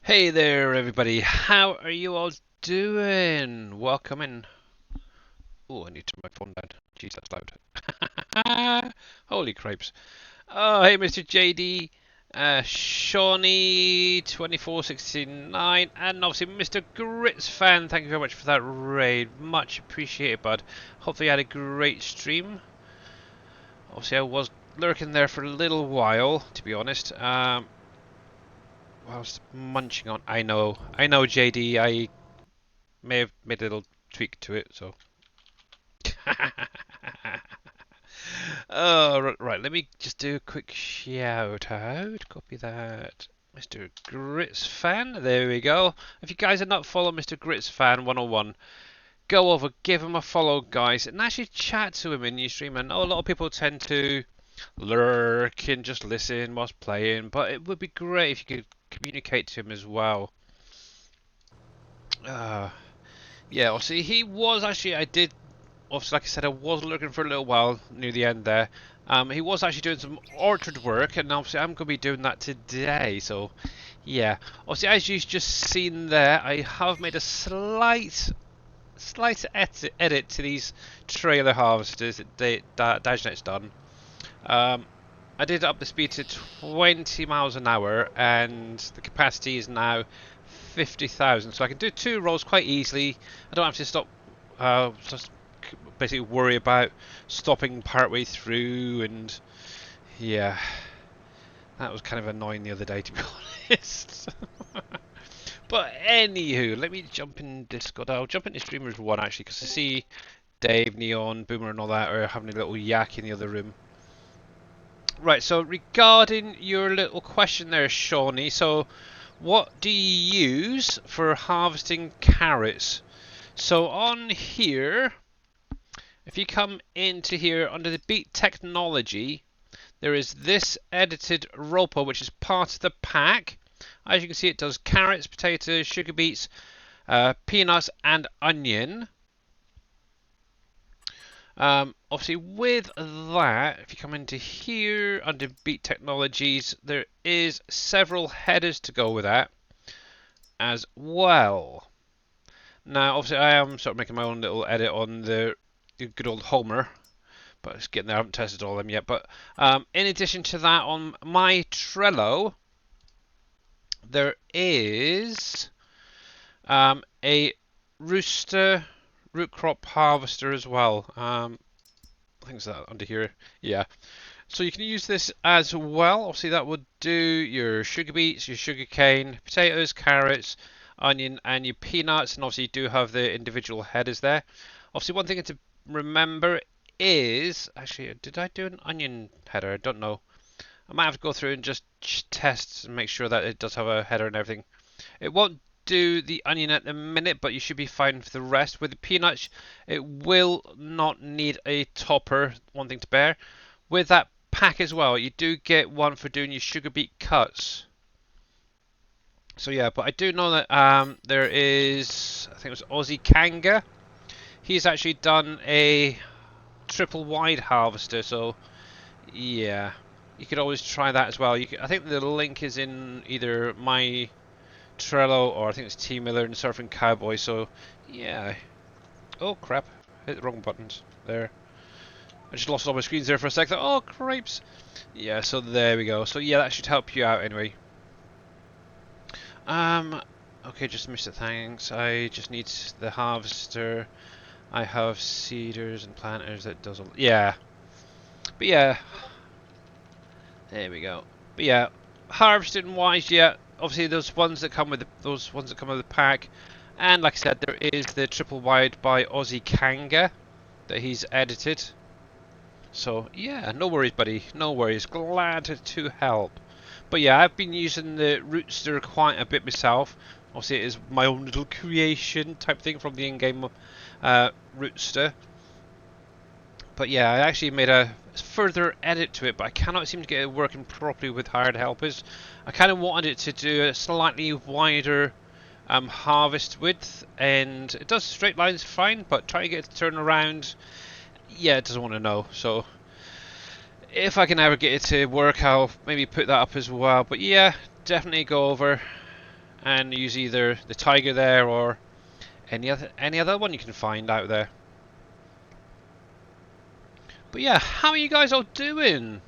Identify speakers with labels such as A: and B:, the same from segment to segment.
A: Hey there, everybody. How are you all doing? Welcome in. Oh, I need to turn my phone down. Jeez, that's loud. Holy cripes. Oh, hey, Mr. JD, Shawnee2469, and obviously Mr. Grits fan. Thank you very much for that raid. Much appreciated, bud. Hopefully, you had a great stream. Obviously, I was lurking there for a little while, to be honest. Whilst munching on. I know, JD. I may have made a little tweak to it, so. Oh, right. Let me just do a quick shout out. Copy that. Mr. Grits fan. There we go. If you guys are not following Mr. Grits fan 101, go over, give him a follow, guys, and actually chat to him in your stream. I know a lot of people tend to lurk and just listen whilst playing, but it would be great if you could communicate to him as well. Uh, Yeah, well, see, he was actually, obviously, like I said, I was looking for a little while near the end there. He was actually doing some orchard work, and obviously I'm going to be doing that today, so yeah. Obviously, as you've just seen there, I have made a slight edit to these trailer harvesters that Dajnet's done. I did up the speed to 20 miles an hour, and the capacity is now 50,000, so I can do 2 rolls quite easily. I don't have to stop, just basically worry about stopping partway through, and yeah, that was kind of annoying the other day, to be honest. But anywho, let me jump in Discord. I'll jump into Streamers 1 actually, because I see Dave, Neon, Boomer and all that are having a little yak in the other room. Right, so regarding your little question there, Shawnee, so what do you use for harvesting carrots? So on here, if you come into here under the Beat Technology, there is this edited roper, which is part of the pack. As you can see, it does carrots, potatoes, sugar beets, peanuts, and onion. Obviously, with that, if you come into here under Beat Technologies, there is several headers to go with that as well. Now, obviously, I am sort of making my own little edit on the good old Homer, but it's getting there. I haven't tested all of them yet. But in addition to that, on my Trello, there is a rooster root crop harvester as well. I think it's that under here. Yeah. So you can use this as well. Obviously, that would do your sugar beets, your sugar cane, potatoes, carrots, onion, and your peanuts. And obviously, you do have the individual headers there. Obviously, one thing to remember is actually, did I do an onion header? I don't know. I might have to go through and just test and make sure that it does have a header and everything. It won't do the onion at the minute, but you should be fine for the rest. With the peanuts, it will not need a topper, one thing to bear. With that pack as well, you do get one for doing your sugar beet cuts. So yeah, but I do know that there is, I think it was Aussie Kanga. He's actually done a triple wide harvester, so yeah, you could always try that as well. I think the link is in either my Trello or I think it's T Miller and Surfing Cowboy. So yeah. Oh crap! Hit the wrong buttons there. I just lost all my screens there for a second. Oh cripes! Yeah. So there we go. So yeah, that should help you out anyway. Okay, just missed it. Thanks. I just need the harvester. I have seeders and planters that does. Yeah. But yeah. There we go. But yeah, harvesting wise, yeah, obviously those ones that come with the pack, and like I said, there is the triple wide by Aussie Kanga that he's edited. So yeah, no worries, buddy. No worries. Glad to help. But yeah, I've been using the Rootster quite a bit myself. Obviously, it is my own little creation type thing from the in-game Rootster. But yeah, I actually made a further edit to it, but I cannot seem to get it working properly with hired helpers. I kind of wanted it to do a slightly wider harvest width, and it does straight lines fine, but trying to get it to turn around, yeah, it doesn't want to know. So if I can ever get it to work, I'll maybe put that up as well. But yeah, definitely go over, and use either the Tiger there or any other one you can find out there. But yeah, how are you guys all doing?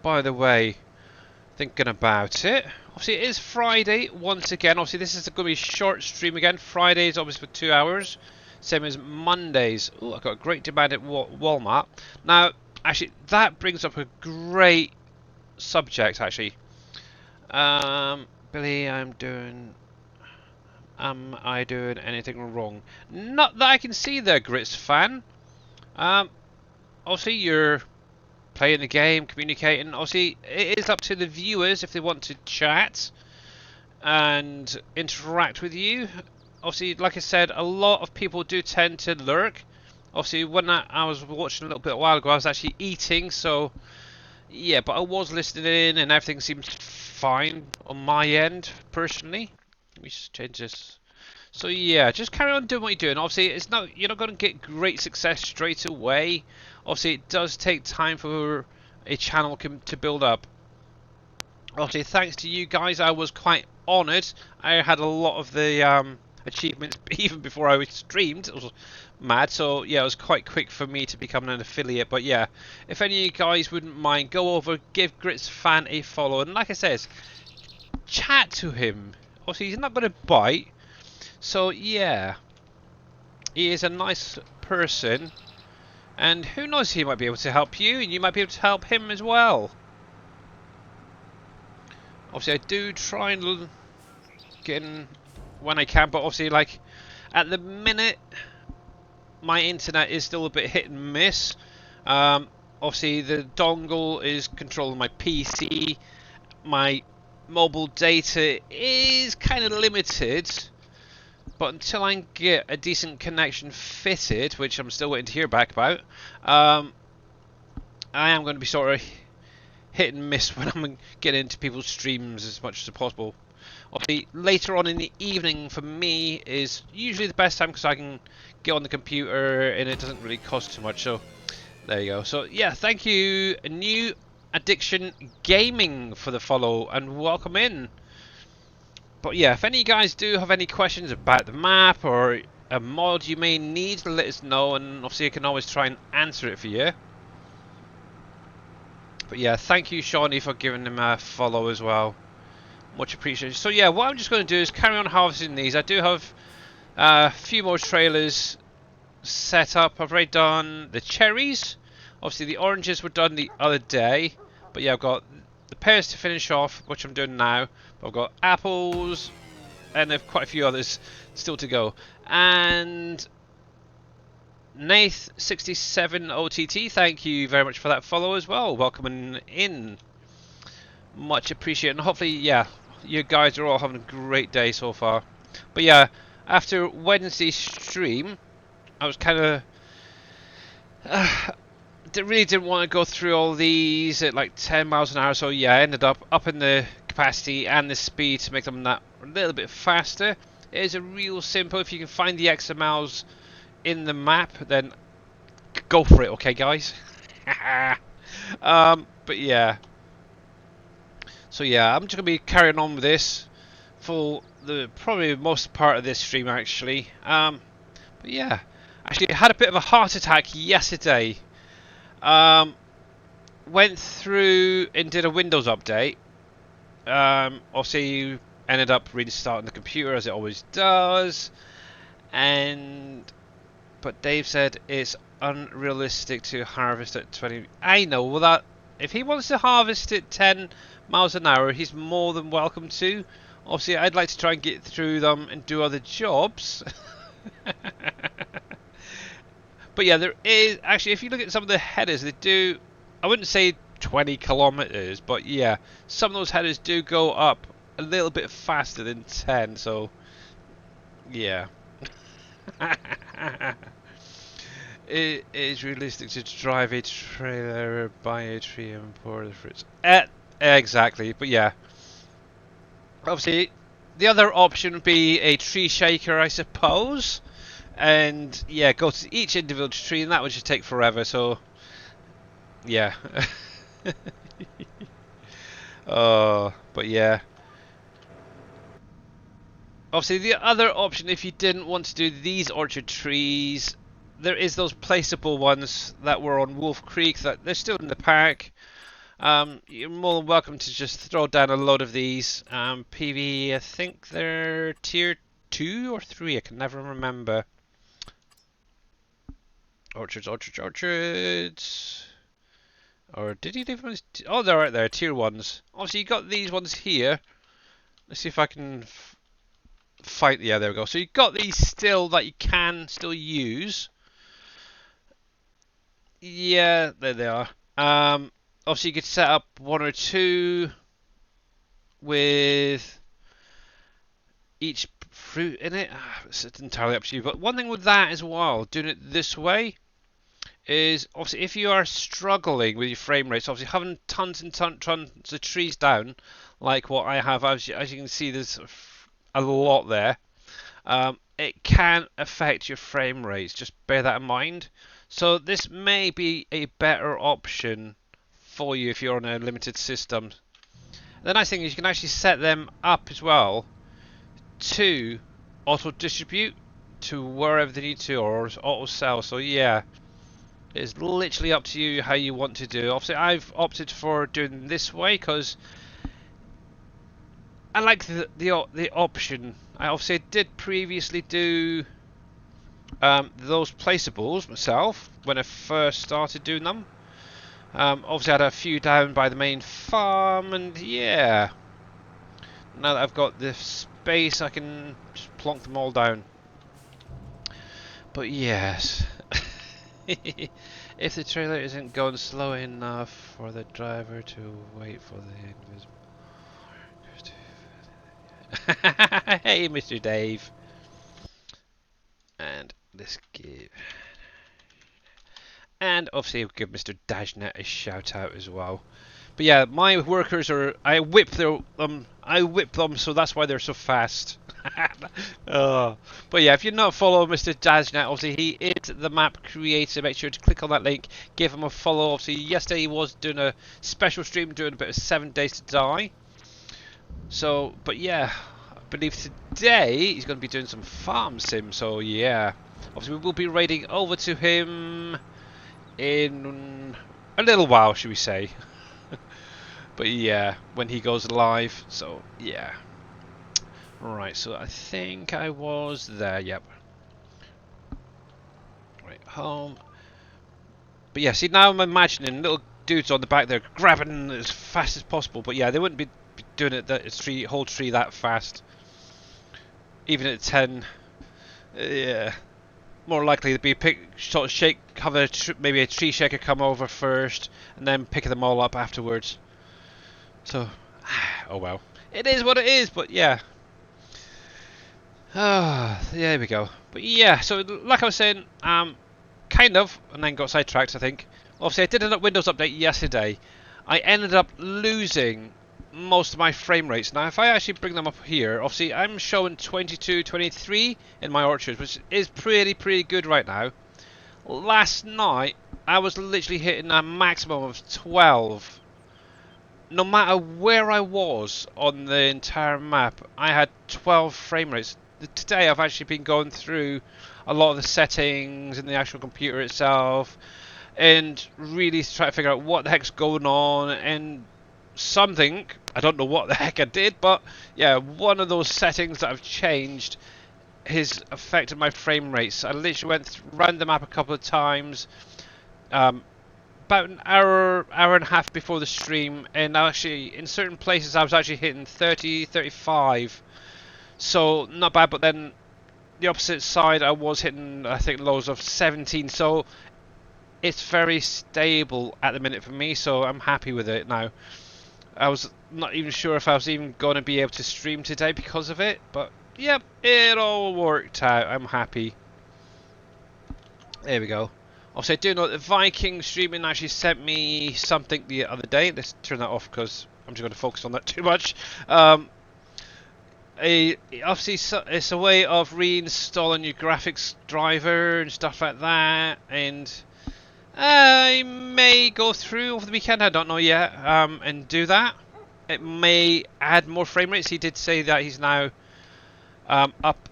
A: By the way, thinking about it. Obviously, it is Friday once again. Obviously, this is going to be a short stream again. Fridays, obviously, for 2 hours. Same as Mondays. Oh, I've got a great demand at Walmart. Now, actually, that brings up a great subject, actually. Billy, am I doing anything wrong? Not that I can see there, Grits fan. Obviously, you're playing the game, communicating. Obviously, it is up to the viewers if they want to chat and interact with you. Obviously, like I said, a lot of people do tend to lurk. Obviously, when I was watching a little bit a while ago, I was actually eating, so yeah, but I was listening in and everything seems fine on my end, personally. Let me just change this. So yeah, just carry on doing what you're doing. Obviously, you're not going to get great success straight away. Obviously, it does take time for a channel to build up. Obviously, thanks to you guys, I was quite honoured. I had a lot of the achievements even before I streamed. It was mad. So yeah, it was quite quick for me to become an affiliate. But yeah, if any of you guys wouldn't mind, go over, give Grits Fan a follow, and like I says, chat to him. Obviously, he's not going to bite. So yeah, he is a nice person, and who knows, he might be able to help you, and you might be able to help him as well. Obviously, I do try and get in when I can, but obviously, like, at the minute, my internet is still a bit hit and miss. Obviously, the dongle is controlling my PC. My mobile data is kind of limited. But until I get a decent connection fitted, which I'm still waiting to hear back about, I am going to be sort of hit and miss when I'm getting into people's streams as much as possible. Obviously, later on in the evening for me is usually the best time because I can get on the computer and it doesn't really cost too much. So there you go. So yeah, thank you, New Addiction Gaming, for the follow and welcome in. But yeah, if any of you guys do have any questions about the map or a mod you may need, let us know, and obviously I can always try and answer it for you. But yeah, thank you, Shawnee, for giving him a follow as well. Much appreciated. So yeah, what I'm just going to do is carry on harvesting these. I do have a few more trailers set up. I've already done the cherries. Obviously the oranges were done the other day. But yeah, I've got the pears to finish off, which I'm doing now. I've got apples, and there's quite a few others still to go. And Nath67 OTT, thank you very much for that follow as well. Welcoming in. Much appreciated. And hopefully, yeah, you guys are all having a great day so far. But yeah, after Wednesday's stream, I was kind of... really didn't want to go through all these at like 10 miles an hour, so yeah, I ended up upping the capacity and the speed to make them that a little bit faster. It is a real simple. If you can find the XMLs in the map, then go for it, okay, guys? But yeah. So yeah, I'm just gonna be carrying on with this for the probably most part of this stream, actually. But yeah, actually, I had a bit of a heart attack yesterday. Went through and did a Windows update. Obviously ended up restarting the computer as it always does, but Dave said it's unrealistic to harvest at 20. I know, well, that if he wants to harvest at 10 miles an hour, he's more than welcome to. Obviously, I'd like to try and get through them and do other jobs. But yeah, there is actually, if you look at some of the headers, they do, I wouldn't say 20 kilometers, but yeah, some of those headers do go up a little bit faster than 10, so yeah. It is realistic to drive a trailer, buy a tree and pour the fruits. Exactly, but yeah. Obviously, the other option would be a tree shaker, I suppose. And yeah, go to each individual tree, and that would just take forever. So yeah. Oh, but yeah. Obviously, the other option, if you didn't want to do these orchard trees, there is those placeable ones that were on Wolf Creek that they're still in the pack. You're more than welcome to just throw down a load of these. PV, I think they're tier 2 or 3, I can never remember. Orchards, orchards, orchards. Or did he leave them as... Oh, they're right there, tier 1s. Obviously, you got these ones here. Let's see if I can find... Yeah, there we go. So you've got these still that you can still use. Yeah, there they are. Obviously, you could set up 1 or 2 with each fruit in it. It's entirely up to you. But one thing with that as well, doing it this way, is obviously if you are struggling with your frame rates, obviously having tons and tons of trees down, like what I have, as you can see, there's a lot there. It can affect your frame rates. Just bear that in mind. So this may be a better option for you if you're on a limited system. The nice thing is you can actually set them up as well to auto distribute to wherever they need to, or auto sell. So yeah, it's literally up to you how you want to do. Obviously, I've opted for doing this way because I like the option. I obviously did previously do those placeables myself when I first started doing them. Obviously, I had a few down by the main farm, and yeah, now that I've got the space, I can just plonk them all down. But yes, if the trailer isn't going slow enough for the driver to wait for the invisible. Hey, Mr. Dave. And let's give. And obviously, we'll give Mr. Dashnet a shout out as well. But yeah, my workers are. I whip them, so that's why they're so fast. Oh. But yeah, if you're not following Mr. Dashnet, obviously he is the map creator. Make sure to click on that link, give him a follow. Obviously, yesterday he was doing a special stream, doing a bit of 7 Days to Die. So, but yeah, I believe today he's going to be doing some farm sim. So yeah, obviously we will be raiding over to him in a little while, should we say? But yeah, when he goes live. So yeah. Right. So I think I was there. Yep. Right, home. But yeah, see, now I'm imagining little dudes on the back there grabbing as fast as possible. But yeah, they wouldn't be doing it that whole tree that fast. Even at 10, yeah, more likely to be maybe a tree shaker come over first, and then pick them all up afterwards. So, oh well, it is what it is. But yeah, there we go. But yeah, so like I was saying, kind of, and then got sidetracked. I think. Obviously, I did a Windows update yesterday. I ended up losing most of my frame rates. Now, if I actually bring them up here, obviously I'm showing 22, 23 in my orchard, which is pretty good right now. Last night, I was literally hitting a maximum of 12. No matter where I was on the entire map, I had 12 frame rates. Today, I've actually been going through a lot of the settings in the actual computer itself, and really try to figure out what the heck's going on, and something, I don't know what the heck I did, but yeah, one of those settings that I've changed has affected my frame rates. I literally went around the map a couple of times, about an hour and a half before the stream, and actually in certain places I was actually hitting 30, 35, so not bad. But then the opposite side I was hitting, I think, lows of 17, so it's very stable at the minute for me, so I'm happy with it now. I was not even sure if I was even going to be able to stream today because of it, but yep, it all worked out. I'm happy. There we go. Also, I do know that the Viking streaming actually sent me something the other day. Let's turn that off because I'm just going to focus on that too much. Obviously, it's a way of reinstalling your graphics driver and stuff like that, and I may go through over the weekend, I don't know yet, and do that. It may add more frame rates. He did say that he's now up.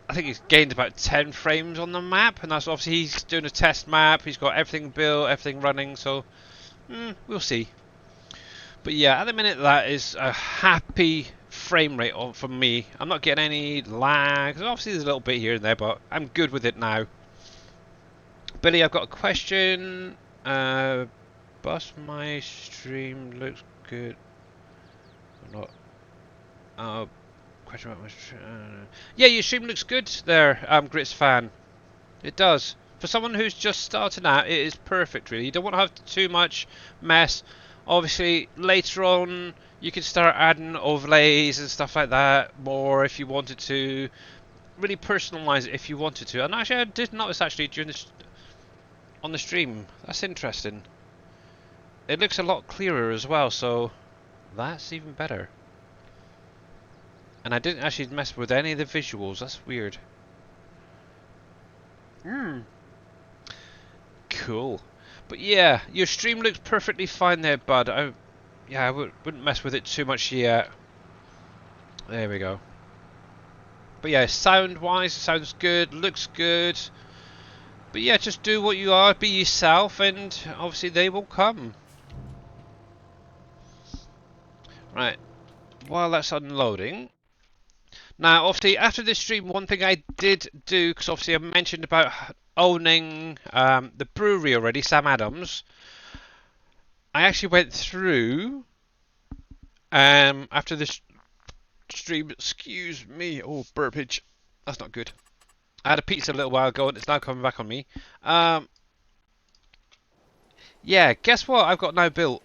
A: I think he's gained about 10 frames on the map, and that's obviously he's doing a test map. He's got everything built, everything running, so we'll see. But yeah, at the minute that is a happy frame rate on for me. I'm not getting any lag. Obviously there's a little bit here and there, but I'm good with it now. Billy, I've got a question. Bus, my stream looks good. Or not. Question about my stream. Yeah, your stream looks good there, Grits fan. It does. For someone who's just starting out, it is perfect, really. You don't want to have too much mess. Obviously, later on, you can start adding overlays and stuff like that more if you wanted to. Really personalise it if you wanted to. And actually, I did notice actually during this on the stream. That's interesting. It looks a lot clearer as well, so that's even better. And I didn't actually mess with any of the visuals. That's weird. Cool. But yeah, your stream looks perfectly fine there, bud. I wouldn't mess with it too much yet. There we go. But yeah, sound-wise, it sounds good, looks good. But yeah, just do what you are, be yourself, and obviously they will come. Right, while that's unloading. Now, obviously, after this stream, one thing I did do, because obviously I mentioned about owning the brewery already, Sam Adams. I actually went through after this stream. Excuse me, oh burpage, that's not good. I had a pizza a little while ago, and it's now coming back on me. Yeah, guess what? I've got now built.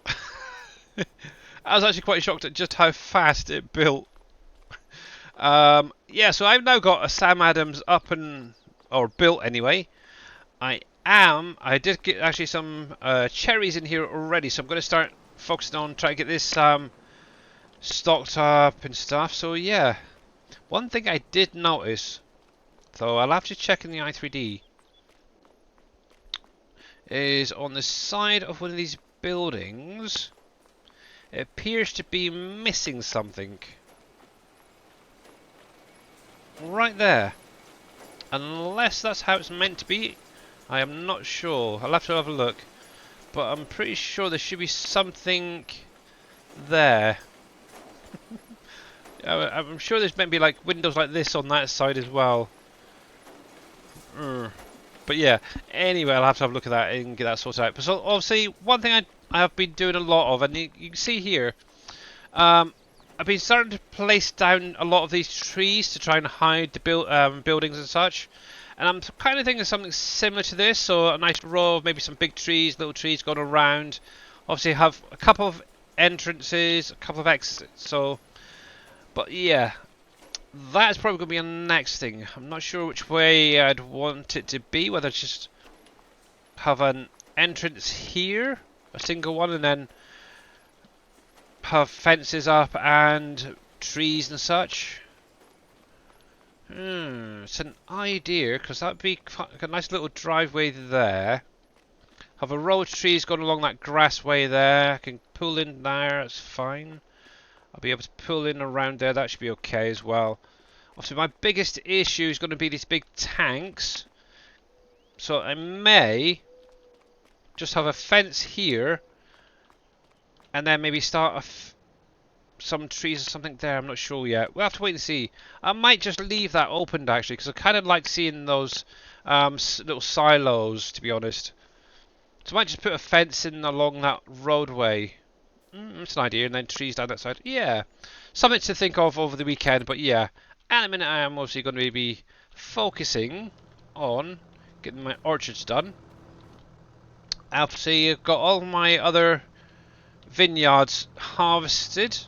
A: I was actually quite shocked at just how fast it built. Yeah, so I've now got a Sam Adams up or built anyway. I did get actually some cherries in here already, so I'm going to start focusing on trying to get this stocked up and stuff. So yeah, one thing I did notice, though I'll have to check in the i3D, is on the side of one of these buildings, it appears to be missing something. Right there. Unless that's how it's meant to be, I am not sure. I'll have to have a look. But I'm pretty sure there should be something there. I'm sure there's meant to be like windows like this on that side as well. But yeah, anyway, I'll have to have a look at that and get that sorted out. But so obviously, one thing I have been doing a lot of, and you can see here, I've been starting to place down a lot of these trees to try and hide the buildings and such. And I'm kind of thinking something similar to this, so a nice row of maybe some big trees, little trees going around. Obviously have a couple of entrances, a couple of exits, so... But yeah, that's probably going to be a next thing. I'm not sure which way I'd want it to be, whether it's just have an entrance here, a single one, and then have fences up and trees and such. It's an idea, because that'd be a nice little driveway there. Have a row of trees going along that grassway there. I can pull in there, that's fine. I'll be able to pull in around there, that should be okay as well. Obviously my biggest issue is going to be these big tanks. So I may just have a fence here, and then maybe start some trees or something there. I'm not sure yet. We'll have to wait and see. I might just leave that opened actually, because I kind of like seeing those little silos, to be honest. So I might just put a fence in along that roadway. That's an idea, and then trees down that side. Yeah, something to think of over the weekend. But yeah, at the minute I am obviously going to be focusing on getting my orchards done. Obviously I've got all my other vineyards harvested.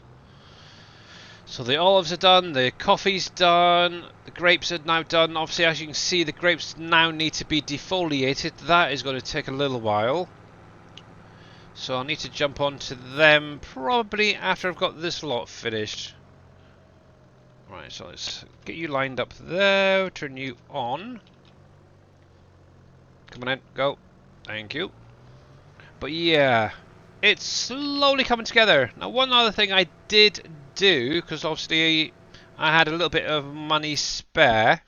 A: So the olives are done, the coffee's done, the grapes are now done. Obviously, as you can see, the grapes now need to be defoliated. That is going to take a little while. So I'll need to jump onto them probably after I've got this lot finished. Right, so let's get you lined up there, turn you on. Come on in, go. Thank you. But yeah, it's slowly coming together. Now one other thing I did do, because obviously I had a little bit of money spare,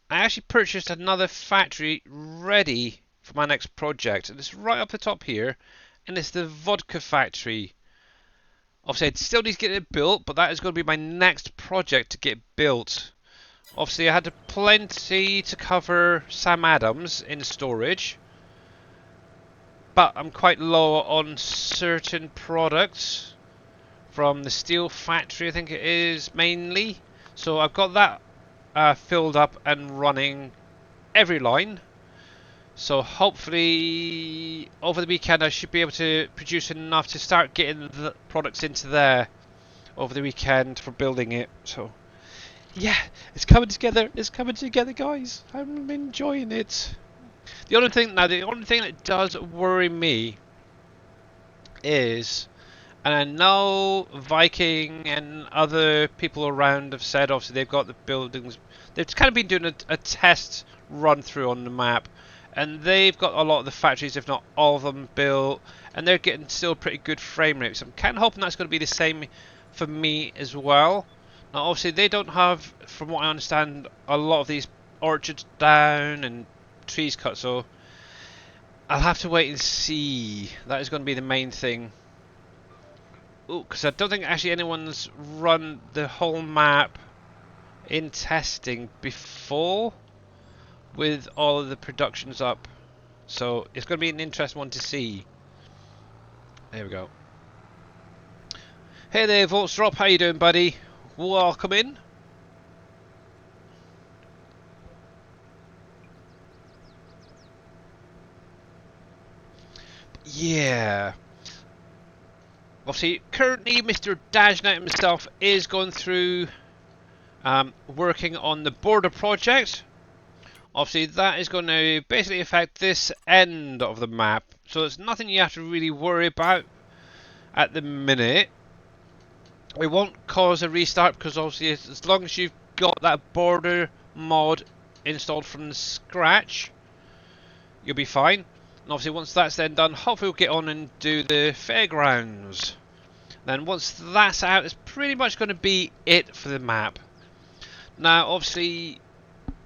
A: I actually purchased another factory ready for my next project, and it's right up the top here, and it's the vodka factory. Obviously, I still need to get it built, but that is going to be my next project to get built. Obviously, I had plenty to cover Sam Adams in storage, but I'm quite low on certain products from the steel factory, I think it is mainly. So I've got that filled up and running every line. So hopefully over the weekend I should be able to produce enough to start getting the products into there over the weekend for building it. So yeah, it's coming together. It's coming together, guys. I'm enjoying it. The only thing that does worry me is, and I know Viking and other people around have said obviously they've got the buildings. They've kind of been doing a test run through on the map, and they've got a lot of the factories, if not all of them, built, and they're getting still pretty good frame rates. I'm kind of hoping that's going to be the same for me as well. Now, obviously, they don't have, from what I understand, a lot of these orchards down and trees cut, so I'll have to wait and see. That is going to be the main thing. Ooh, because I don't think actually anyone's run the whole map in testing before with all of the productions up. So it's going to be an interesting one to see. There we go. Hey there, Volts Drop. How you doing, buddy? Welcome in. Yeah. Obviously, currently Mr. Dajnat himself is going through working on the border project. Obviously, that is going to basically affect this end of the map. So it's nothing you have to really worry about at the minute. It won't cause a restart because obviously as long as you've got that border mod installed from scratch, you'll be fine. And obviously once that's then done, hopefully we'll get on and do the fairgrounds. Then once that's out, it's pretty much going to be it for the map. Now obviously,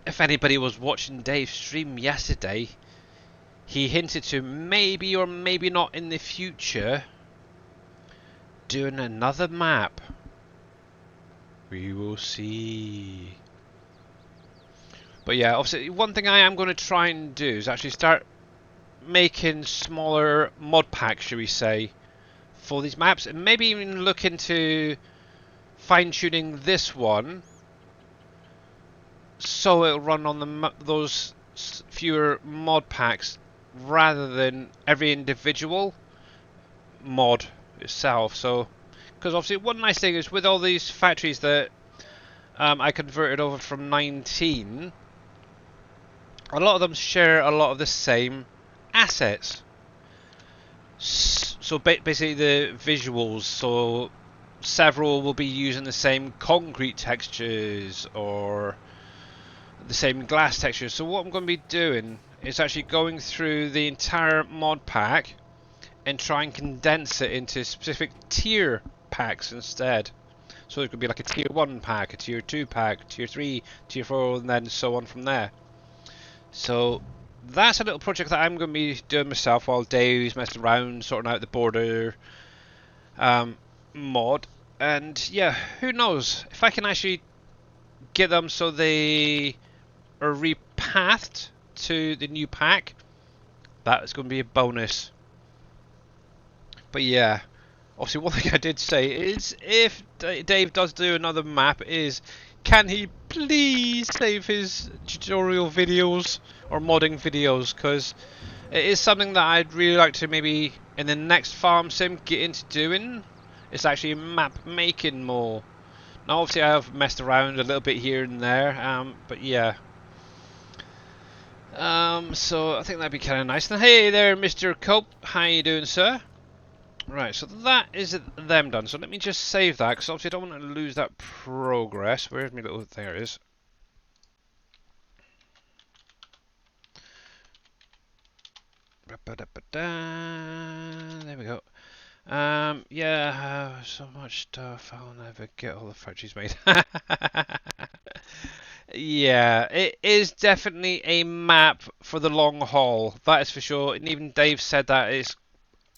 A: if anybody was watching Dave's stream yesterday, he hinted to maybe or maybe not in the future doing another map. We will see. But yeah, obviously one thing I am going to try and do is actually start making smaller mod packs, shall we say, for these maps, and maybe even look into fine-tuning this one so it'll run on those fewer mod packs rather than every individual mod itself. So, because obviously one nice thing is with all these factories that I converted over from 19, a lot of them share a lot of the same assets. So basically the visuals, so several will be using the same concrete textures or the same glass textures. So what I'm going to be doing is actually going through the entire mod pack and try and condense it into specific tier packs instead. So it could be like a tier 1 pack, a tier 2 pack, tier 3, tier 4, and then so on from there. So that's a little project that I'm going to be doing myself while Dave's messing around sorting out the border mod. And yeah, who knows if I can actually get them so they are repathed to the new pack. That is going to be a bonus. But yeah, obviously one thing I did say is if Dave does do another map is, can he please save his tutorial videos or modding videos, because it is something that I'd really like to maybe in the next farm sim get into doing. It's actually map making more. Now obviously I have messed around a little bit here and there, but yeah. So I think that'd be kind of nice. And hey there, Mr. Cope, how you doing, sir? Right, so that is them done. So let me just save that, because obviously I don't want to lose that progress. Where's my little... There it is. There we go. Yeah, so much stuff. I'll never get all the factories made. Yeah, it is definitely a map for the long haul. That is for sure. And even Dave said that it's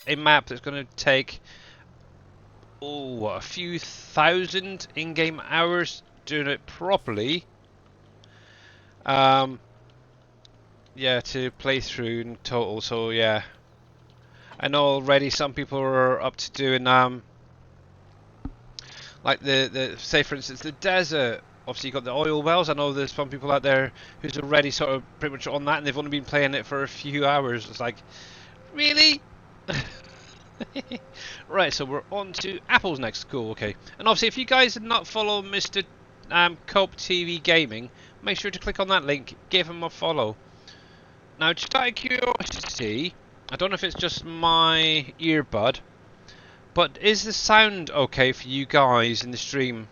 A: a map that's going to take a few thousand in-game hours doing it properly. Um, yeah, to play through in total. So yeah, I know already some people are up to doing like the say for instance the desert. Obviously, you got the oil wells. I know there's some people out there who's already sort of pretty much on that, and they've only been playing it for a few hours. It's like, really? Right, so we're on to Apple's next. Cool, okay. And obviously, if you guys did not follow Mr. Cope TV Gaming, make sure to click on that link, give him a follow. Now, just out of curiosity, I don't know if it's just my earbud, but is the sound okay for you guys in the stream?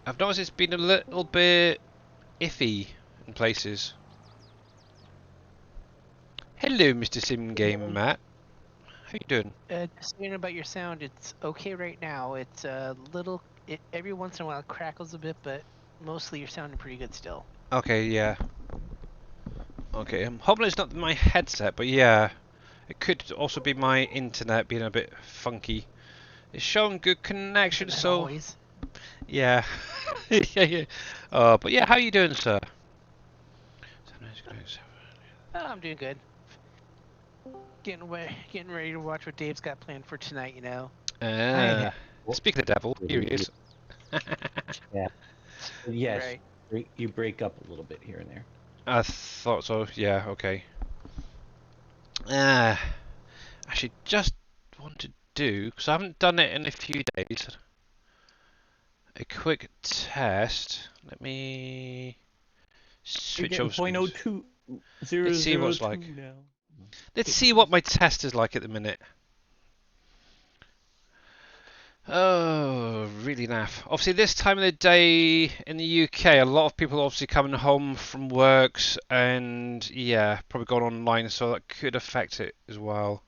A: I've noticed it's been a little bit iffy in places. Hello, Mr. Sim Game Matt. How you doing?
B: Just saying about your sound, it's okay right now. It's a little, every once in a while it crackles a bit, but mostly you're sounding pretty good still.
A: Okay, yeah. Okay, I'm hoping it's not my headset, but yeah. It could also be my internet being a bit funky. It's showing good connection,
B: Isn't that
A: so
B: always?
A: yeah. Yeah, yeah. But yeah, how you doing, sir?
B: Oh, I'm doing good. Getting ready to watch what Dave's got planned for tonight. You know.
C: I have
A: Speak of the devil, here he is.
C: yeah. Yes,
B: Right.
C: you break up a little bit here and there.
A: I thought so. Yeah. Okay. Uh, actually, just want to do because I haven't done it in a few days. A quick test. Let me
C: You're
A: switch
C: getting
A: over screens.
C: 0.02
A: Let's see what's like.
C: now.
A: Let's see what my test is like at the minute. Oh, really naff. Obviously, this time of the day in the UK, a lot of people are obviously coming home from works and, yeah, probably going online, so that could affect it as well.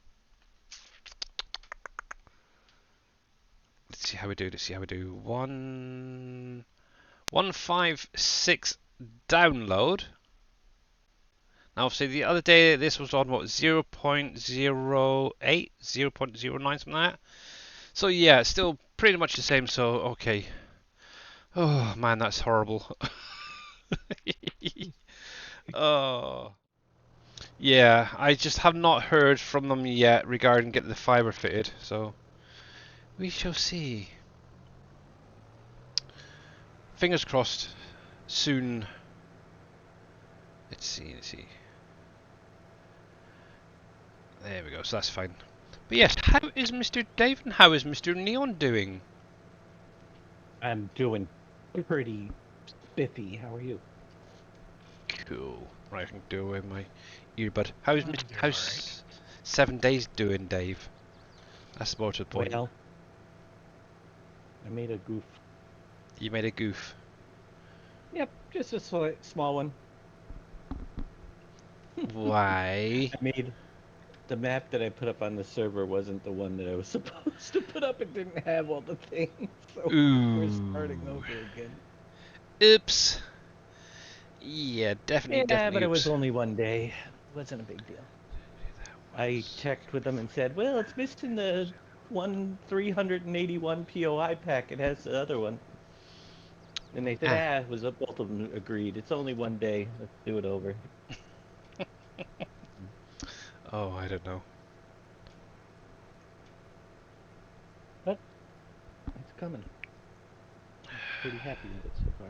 A: Let's see how we do. Let's see how we do. 156 download. Now, obviously, the other day this was on what 0.08, 0.09, something like that. So yeah, it's still pretty much the same. So okay. Oh man, that's horrible. Oh. Yeah, I just have not heard from them yet regarding getting the fibre fitted, so we shall see. Fingers crossed. Soon. Let's see, let's see. There we go, so that's fine. But yes, how is Mr. Dave and how is Mr. Neon doing?
C: I'm doing pretty spiffy. How are you?
A: Cool. Right, I can do away with my earbud. How's
B: I'm
A: Mr.
B: doing
A: How's 7 days doing, Dave? That's more to the point.
C: Well, I made a goof.
A: You made a goof.
C: Yep, just a small one.
A: Why?
C: I made the map that I put up on the server wasn't the one that I was supposed to put up. It didn't have all the things, so we're starting
A: Ooh.
C: over again.
A: Oops. Yeah, definitely,
C: Yeah, but
A: definitely
C: it was
A: oops.
C: only one day. It wasn't a big deal. I checked with them and said, well, it's missing the one 381 POI pack. It has the other one. And they said,
A: Ah.
C: it was both of them agreed. It's only one day. Let's do it over.
A: Oh, I don't know.
C: But it's coming. Pretty happy with it so far.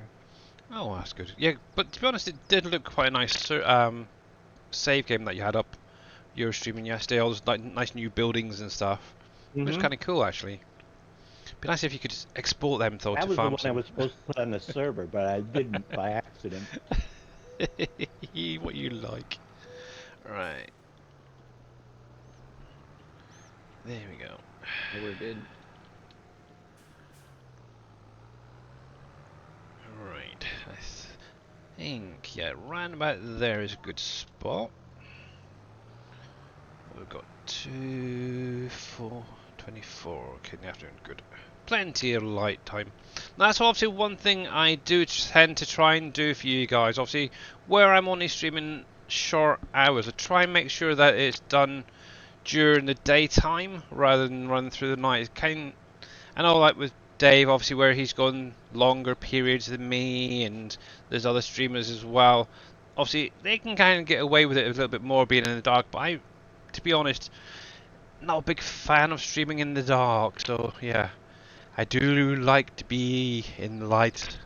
A: Oh, that's good. Yeah, but to be honest, it did look quite a nice save game that you had up. You were streaming yesterday. All those nice new buildings and stuff. It was
C: Mm-hmm.
A: kind of cool, actually. Be nice if you could just export them though
C: That
A: to
C: was the
A: farm
C: one I
A: sim.
C: was supposed to put on the server, but I didn't by accident.
A: What you like. Right. There we go.
C: Never did.
A: Right. I think, yeah, round about there is a good spot. 2, 4, 24. Okay, in the afternoon, good. Plenty of light time. That's obviously one thing I do tend to try and do for you guys. Obviously, where I'm only streaming short hours, I try and make sure that it's done during the daytime rather than run through the night. I know, like with Dave, obviously, where he's gone longer periods than me, and there's other streamers as well. Obviously, they can kind of get away with it a little bit more being in the dark, but I, to be honest, not a big fan of streaming in the dark, so yeah. I do like to be in the light.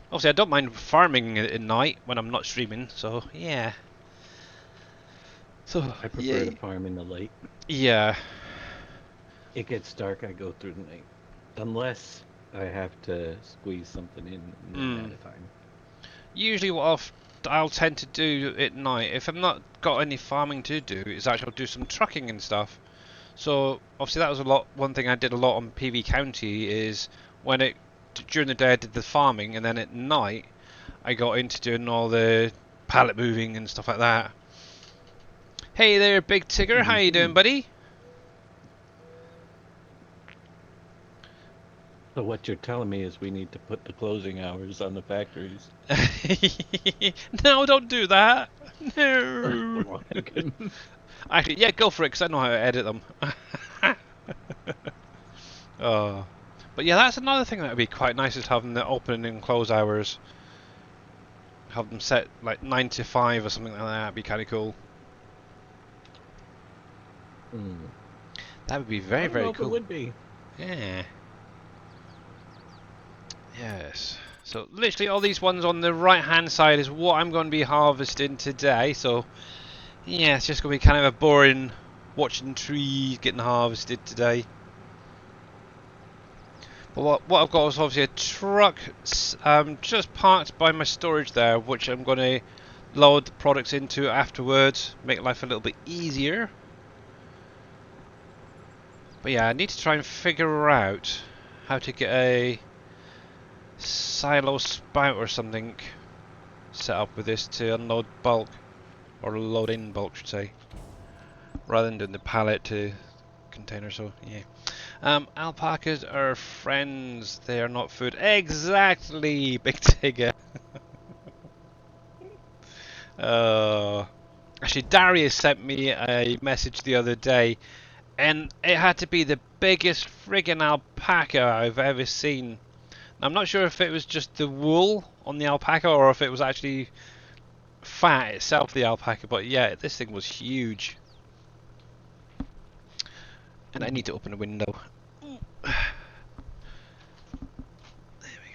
A: Obviously, I don't mind farming at night when I'm not streaming, so yeah. So,
C: I prefer
A: yeah.
C: to farm in the light.
A: Yeah.
C: It gets dark, I go through the night. Unless I have to squeeze something in at a time.
A: Usually what I'll tend to do at night, if I've not got any farming to do, is actually I'll do some trucking and stuff. So obviously that was one thing I did a lot on PV County is during the day I did the farming, and then at night I got into doing all the pallet moving and stuff like that. Hey there, Big Tigger, how you doing, buddy?
C: So what you're telling me is we need to put the closing hours on the factories.
A: No, don't do that. No. Actually, yeah, go for it, because I know how to edit them. Oh. But yeah, that's another thing that would be quite nice, is having the open and close hours. Have them set like 9 to 5 or something like that. That'd be kind of cool. That would be very, very cool.
C: It would be.
A: Yeah. Yes. So literally all these ones on the right hand side is what I'm going to be harvesting today. So yeah, it's just going to be kind of a boring watching trees getting harvested today. But what I've got is obviously a truck just parked by my storage there, which I'm going to load the products into afterwards, make life a little bit easier. But yeah, I need to try and figure out how to get a silo spout or something set up with this to unload bulk, or load in bulk, should say, rather than doing the pallet to container. So yeah. Alpacas are friends, they are not food. Exactly, Big Tigger. Actually, Darius sent me a message the other day, and it had to be the biggest friggin' alpaca I've ever seen. I'm not sure if it was just the wool on the alpaca or if it was actually fat itself, the alpaca, but yeah, this thing was huge. And I need to open a window. There we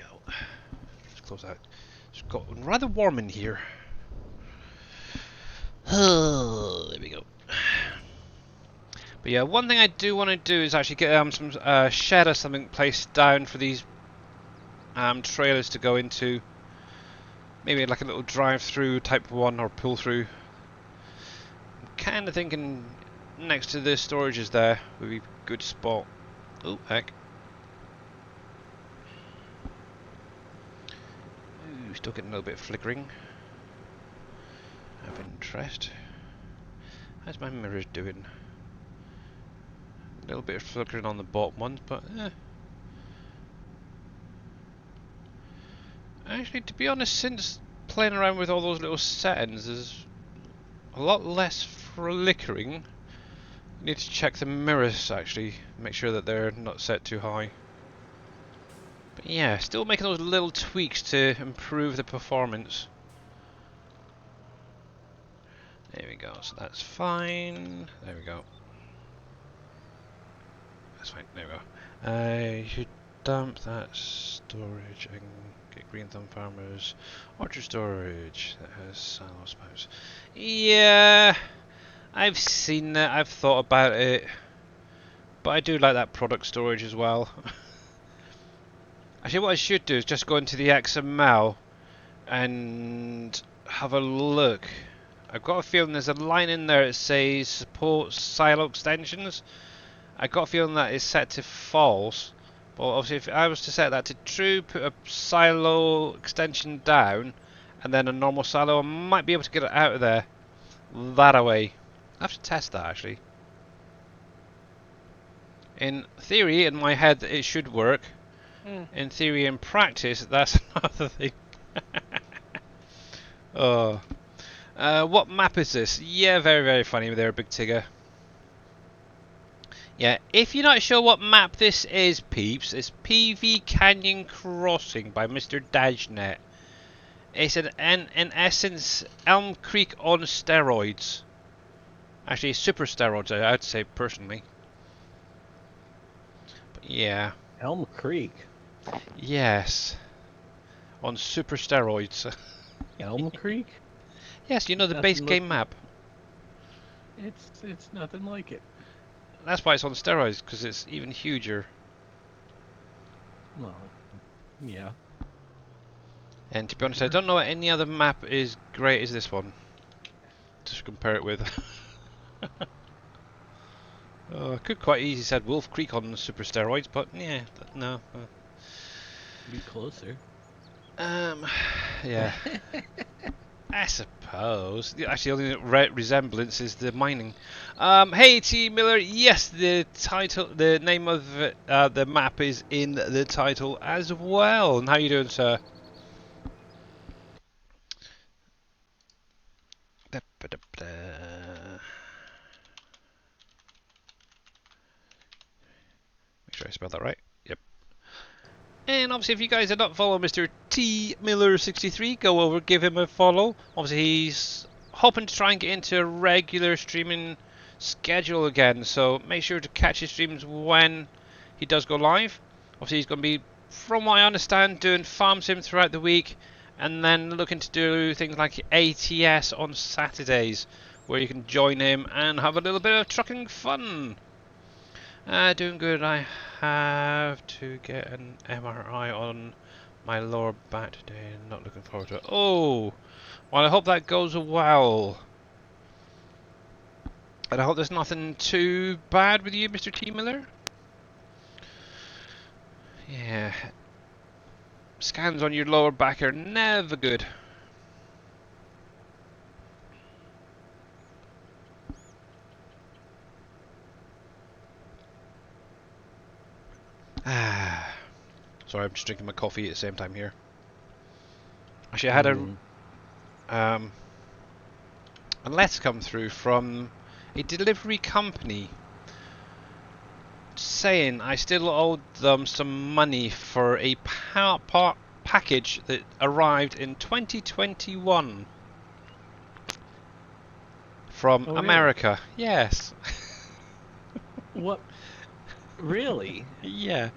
A: go. Let's close that. It's got rather warm in here. There we go. But yeah, one thing I do want to do is actually get some shed or something placed down for these trailers to go into. Maybe like a little drive-through type one or pull-through. I'm kind of thinking next to the storages there would be a good spot. Oh, heck. Ooh, still getting a little bit of flickering. Of interest. How's my mirrors doing? A little bit of flickering on the bottom ones, but actually, to be honest, since playing around with all those little settings, there's a lot less flickering. You need to check the mirrors, actually, make sure that they're not set too high. But yeah, still making those little tweaks to improve the performance. There we go, so that's fine. There we go. That's fine, there we go. I should dump that storage and get Green Thumb Farmers orchard storage that has silo spouts. Yeah, I've seen it, I've thought about it, but I do like that product storage as well. Actually, what I should do is just go into the XML and have a look. I've got a feeling there's a line in there that says support silo extensions. I got a feeling that is set to false. But obviously, if I was to set that to true, put a silo extension down, and then a normal silo, I might be able to get it out of there that away. I have to test that actually. In theory, in my head, it should work.
B: Mm.
A: In theory, in practice, that's another thing. Oh. What map is this? Yeah, very, very funny there, Big Tigger. Yeah, if you're not sure what map this is, peeps, it's PV Canyon Crossing by Mr. Dajnet. It's in essence Elm Creek on steroids. Actually, super steroids, I'd say personally. But yeah.
C: Elm Creek.
A: Yes. On super steroids.
C: Elm Creek?
A: Yes, you know the base
C: Nothing
A: game map.
C: It's nothing like it.
A: That's why it's on steroids, because it's even huger.
C: Well, yeah.
A: And to be honest, I don't know what any other map is great as this one. Just compare it with. I could quite easily said Wolf Creek on super steroids, but yeah, no.
C: Be closer.
A: Yeah. I suppose. Actually, the only resemblance is the mining. Hey, T. Miller. Yes, the title, the name of the map is in the title as well. And how you doing, sir? Make sure I spelled that right. Yep. And obviously, if you guys are not following Mr. T Miller63, go over, give him a follow. Obviously, he's hoping to try and get into a regular streaming schedule again, so make sure to catch his streams when he does go live. Obviously, he's going to be, from what I understand, doing farm sim throughout the week, and then looking to do things like ATS on Saturdays, where you can join him and have a little bit of trucking fun. Doing good. I have to get an MRI on my lower back today. Not looking forward to it. Oh, well, I hope that goes well. And I hope there's nothing too bad with you, Mr. T. Miller. Yeah. Scans on your lower back are never good. Sorry, I'm just drinking my coffee at the same time here. Actually, I had a letter come through from a delivery company saying I still owed them some money for a package that arrived in 2021 from
C: Oh, really?
A: America. Yes.
C: What? Really?
A: Yeah.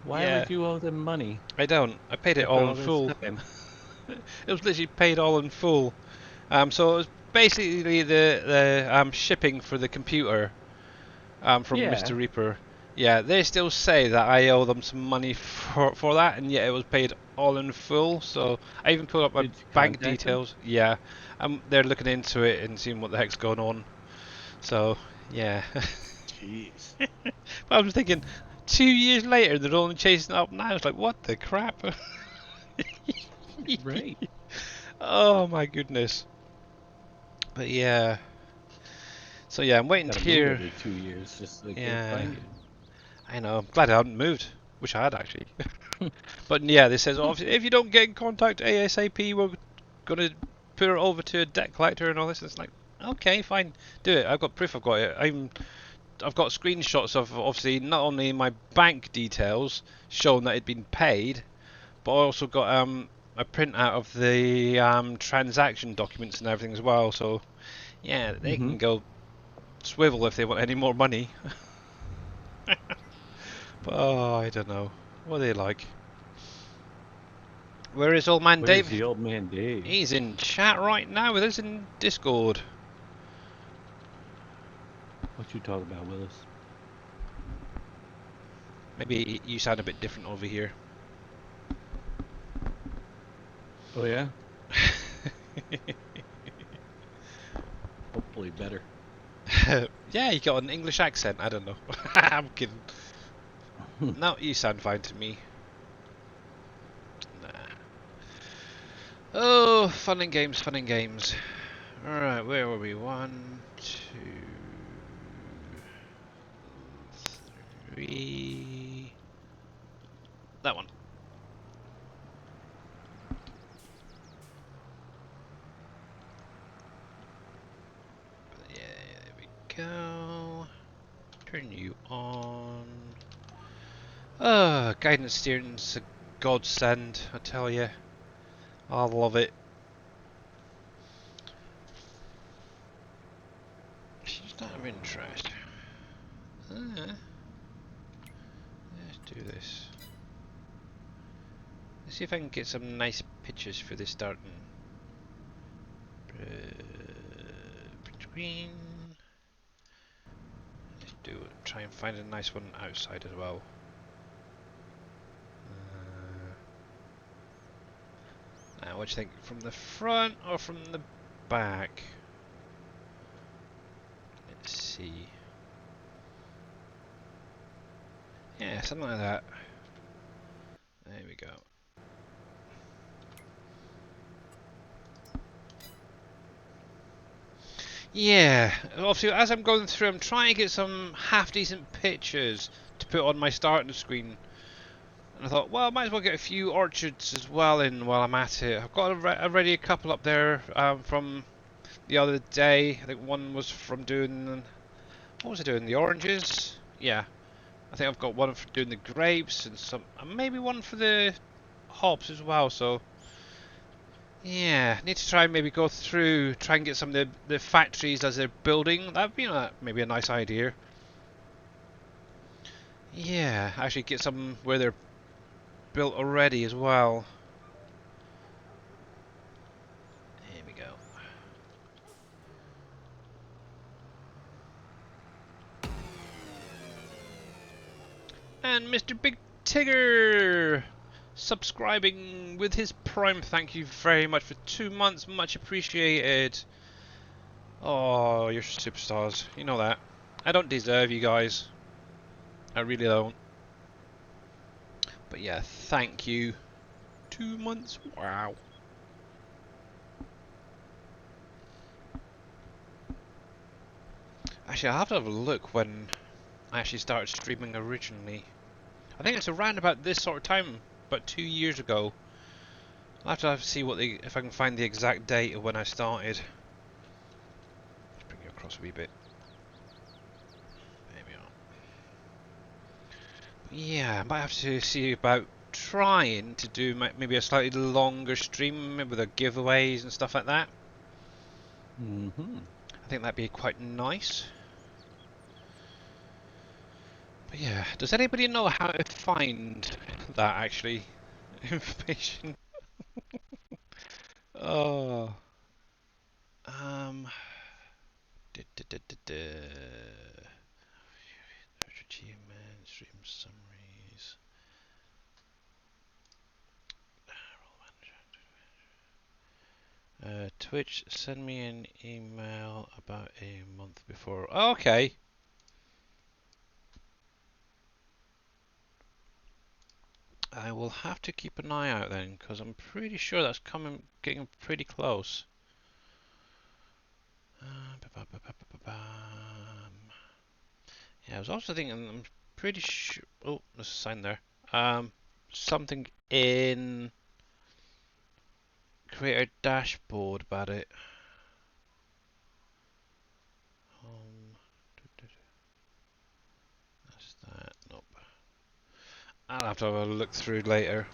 C: Why
A: Yeah.
C: would you owe them money?
A: I don't. I paid it
C: After
A: all
C: all
A: in
C: this
A: full.
C: time?
A: It was literally paid all in full. So it was basically the shipping for the computer from
C: Yeah.
A: Mr. Reaper. Yeah, they still say that I owe them some money for that, and yet it was paid all in full. So I even pulled up my
C: Did you
A: bank
C: contact them?
A: details. Yeah, they're looking into it and seeing what the heck's going on. So yeah,
C: Jeez.
A: but I was thinking, 2 years later they're only chasing it up now. It's like, what the crap?
C: Right.
A: Oh my goodness. But yeah. So yeah, I'm waiting to
C: Gotta move
A: hear.
C: every 2 years just so they can't
A: Yeah.
C: find you.
A: I know. I'm glad I haven't moved. Wish I had actually. But yeah, this says obviously if you don't get in contact ASAP, we're gonna put it over to a debt collector and all this. And it's like, okay, fine, do it. I've got proof. I've got it. I've got screenshots of obviously not only my bank details showing that it'd been paid, but I also got a printout of the transaction documents and everything as well. So yeah, they can go swivel if they want any more money. But oh, I don't know. What are they like? Where is old man
C: Where's
A: Dave?
C: the old man Dave?
A: He's in chat right now with us in Discord.
C: What you talking about, Willis?
A: Maybe you sound a bit different over here.
C: Oh yeah? Hopefully better.
A: Yeah, you got an English accent. I don't know. I'm kidding. No, you sound fine to me. Nah. Oh, fun and games, fun and games. Alright, where were we? 1, 2, 3. That one. Yeah, there we go. Turn you on. Guidance steering's a godsend, I tell you. I love it. She's not of interest. Let's do this. Let's see if I can get some nice pictures for this starting. Screen. Let's do it. Try and find a nice one outside as well. Now, what do you think? From the front or from the back? Let's see. Yeah, something like that. There we go. Yeah, obviously as I'm going through, I'm trying to get some half-decent pictures to put on my starting screen. And I thought, well, I might as well get a few orchards as well in while I'm at it. I've got already a couple up there from the other day. I think one was from doing... What was I doing? The oranges? Yeah. I think I've got one for doing the grapes and maybe one for the hops as well, so... Yeah, need to try and maybe go through, try and get some of the factories as they're building. That'd be maybe a nice idea. Yeah, actually get some where they're built already as well. Here we go. And Mr. Big Tigger subscribing with his Prime. Thank you very much for 2 months. Much appreciated. Oh, you're superstars. You know that. I don't deserve you guys. I really don't. But yeah, thank you. 2 months. Wow. Actually, I'll have to have a look when I actually started streaming originally. I think it's around about this sort of time, about 2 years ago. I'll have to see if I can find the exact date of when I started. Let's bring you across a wee bit. There we are. Yeah, I might have to see about trying to do maybe a slightly longer stream, maybe with the giveaways and stuff like that. I think that'd be quite nice. But yeah, does anybody know how to find that actually? Information. Oh. Achievement, stream summaries. Twitch, send me an email about a month before. Oh, okay. I will have to keep an eye out then, because I'm pretty sure that's getting pretty close. Yeah, I was also thinking, I'm pretty sure. Oh, there's a sign there. Something in create a dashboard about it. That's that. Nope. I'll have to have a look through later.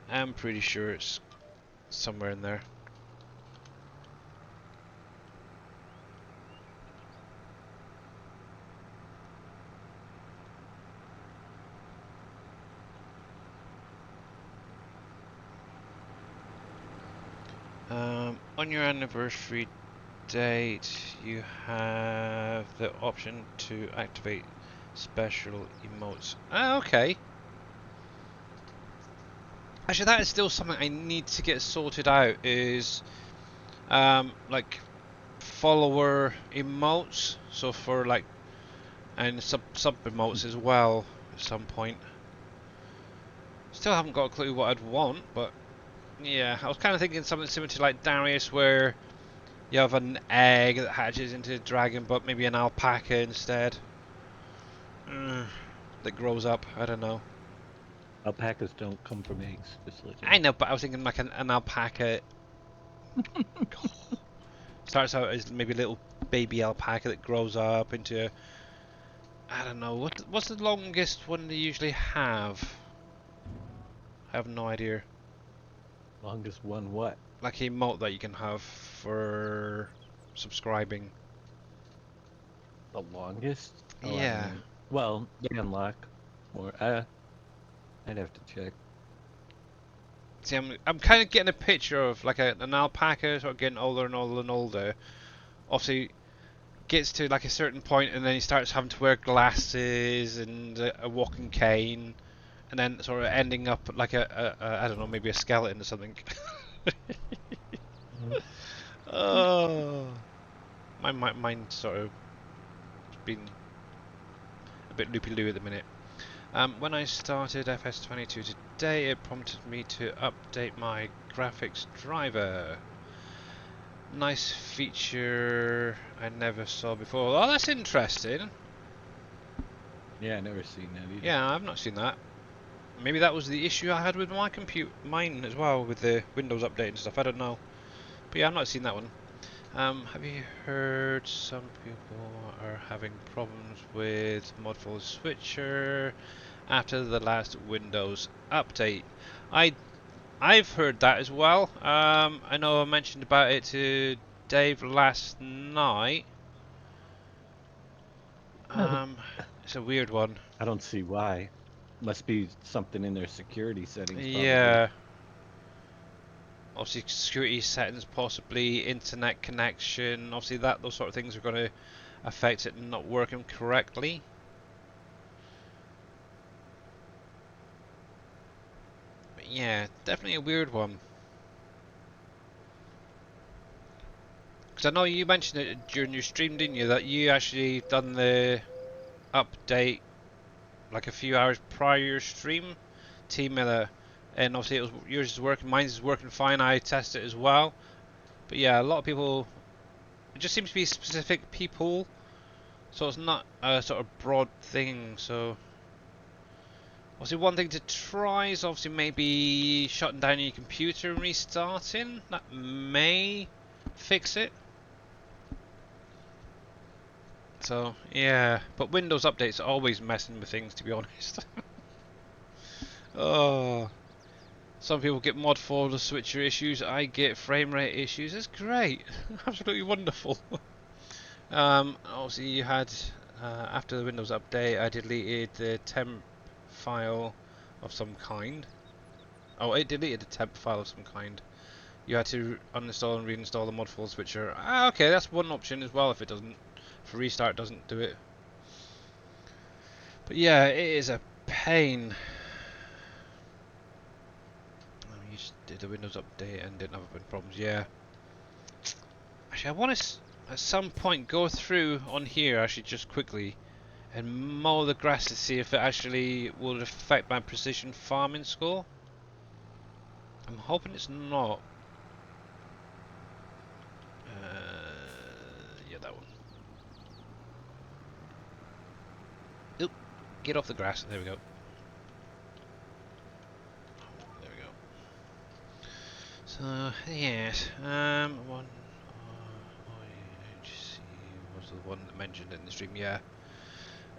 A: I'm pretty sure it's somewhere in there. On your anniversary date, you have the option to activate special emotes. Ah, okay. Actually, that is still something I need to get sorted out. Is like follower emotes. So for like and sub emotes as well at some point. Still haven't got a clue what I'd want, but yeah, I was kind of thinking something similar to like Darius, where you have an egg that hatches into a dragon, but maybe an alpaca instead. that grows up. I don't know.
C: Alpacas don't come from eggs, just to let you
A: I
C: know.
A: know, but I was thinking like an alpaca starts out as maybe a little baby alpaca that grows up into, I don't know, what's the longest one they usually have? I have no idea.
C: Longest one what?
A: Like a emote that you can have for subscribing.
C: The longest? Oh, I don't
A: Yeah.
C: know. Well, they unlock more. I'd have to check.
A: See, I'm kind of getting a picture of like an alpaca sort of getting older and older and older. Obviously, gets to like a certain point and then he starts having to wear glasses and a walking cane, and then sort of ending up like a I don't know, maybe a skeleton or something. Oh, my mind sort of been a bit loopy-loo at the minute. When I started FS22 today, it prompted me to update my graphics driver. Nice feature I never saw before. Oh, that's interesting.
C: Yeah, I never seen that either.
A: Yeah, I've not seen that. Maybe that was the issue I had with my mine as well, with the Windows update and stuff. I don't know. But yeah, I've not seen that one. Have you heard some people are having problems with Modful Switcher after the last Windows update? I've heard that as well. I know I mentioned about it to Dave last night. It's a weird one.
C: I don't see why. Must be something in their security settings, probably.
A: Yeah. Obviously, security settings, possibly internet connection. Obviously, those sort of things are going to affect it not working correctly. But yeah, definitely a weird one. Because I know you mentioned it during your stream, didn't you? That you actually done the update like a few hours prior to your stream, T Miller, and obviously yours is working, mine is working fine. I tested it as well. But yeah, a lot of people. It just seems to be specific people, so it's not a sort of broad thing. So obviously, one thing to try is obviously maybe shutting down your computer and restarting. That may fix it. So yeah, but Windows updates are always messing with things, to be honest. Oh, some people get mod folder switcher issues. I get frame rate issues. It's great, absolutely wonderful. Obviously, you had after the Windows update, I deleted the temp file of some kind. Oh, it deleted the temp file of some kind. You had to uninstall and reinstall the mod folder switcher. Ah, okay, that's one option as well. If it doesn't, if a restart doesn't do it. But yeah, it is a pain. Oh, you just did the Windows update and didn't have any problems. Yeah. Actually, I want to at some point go through on here actually just quickly and mow the grass to see if it actually will affect my precision farming score. I'm hoping it's not. Yeah, that one. Oop, get off the grass. There we go. There we go. So yes, one. OHC was the one that mentioned it in the stream. Yeah,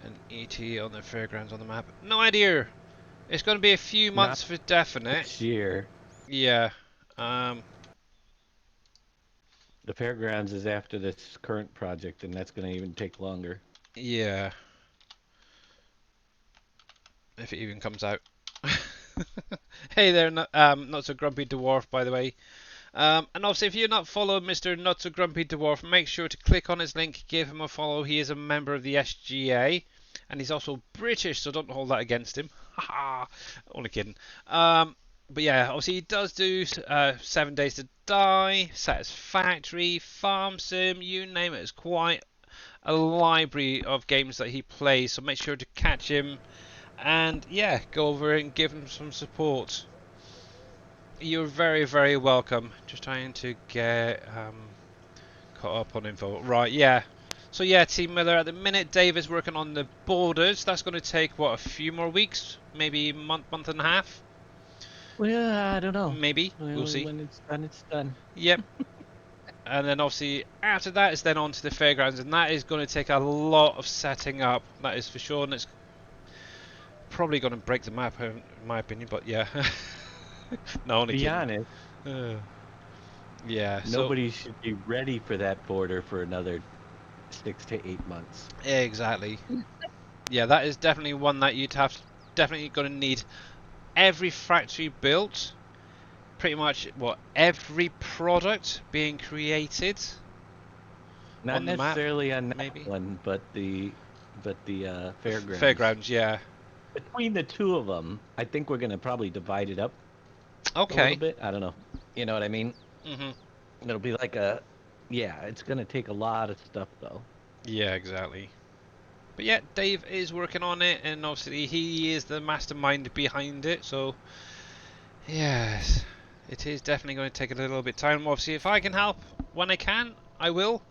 A: an ET on the fairgrounds on the map. No idea. It's going to be a few months
C: Not
A: for definite.
C: this year.
A: Yeah.
C: The fairgrounds is after this current project, and that's going to even take longer.
A: Yeah. If it even comes out. Hey there, not so grumpy dwarf, by the way. And also, if you're not following Mr. Not So Grumpy Dwarf, make sure to click on his link, give him a follow. He is a member of the SGA, and he's also British, so don't hold that against him. Haha, only kidding. But yeah, obviously he does do 7 Days to Die, Satisfactory, Farm Sim, you name it. It's quite a library of games that he plays, so make sure to catch him. And yeah, go over and give him some support. You're very, very welcome. Just trying to get caught up on info. Right, yeah. So yeah, Team Miller, at the minute Dave is working on the borders. That's going to take, what, a few more weeks? Maybe a month and a half?
C: Well, I don't know.
A: Maybe. We'll
C: Well,
A: see.
C: when it's done, it's done.
A: Yep. And then obviously after that is then on to the fairgrounds, and that is going to take a lot of setting up, that is for sure, and it's probably going to break the map in my opinion, but yeah. No, only
C: Be
A: kidding.
C: honest,
A: Yeah, so
C: nobody should be ready for that border for another 6 to 8 months.
A: exactly. Yeah, that is definitely one that you'd have definitely going to need every factory built, pretty much what every product being created
C: Not
A: on the map,
C: necessarily on that
A: maybe.
C: one, but the fairgrounds.
A: Fairgrounds, yeah.
C: Between the two of them, I think we're gonna probably divide it up a little
A: Okay.
C: bit. I don't know. You know what I mean?
A: Mhm.
C: It'll be like a, yeah, it's gonna take a lot of stuff though.
A: Yeah, exactly. But yeah, Dave is working on it, and obviously he is the mastermind behind it. So yes, it is definitely going to take a little bit of time. Obviously, if I can help when I can, I will.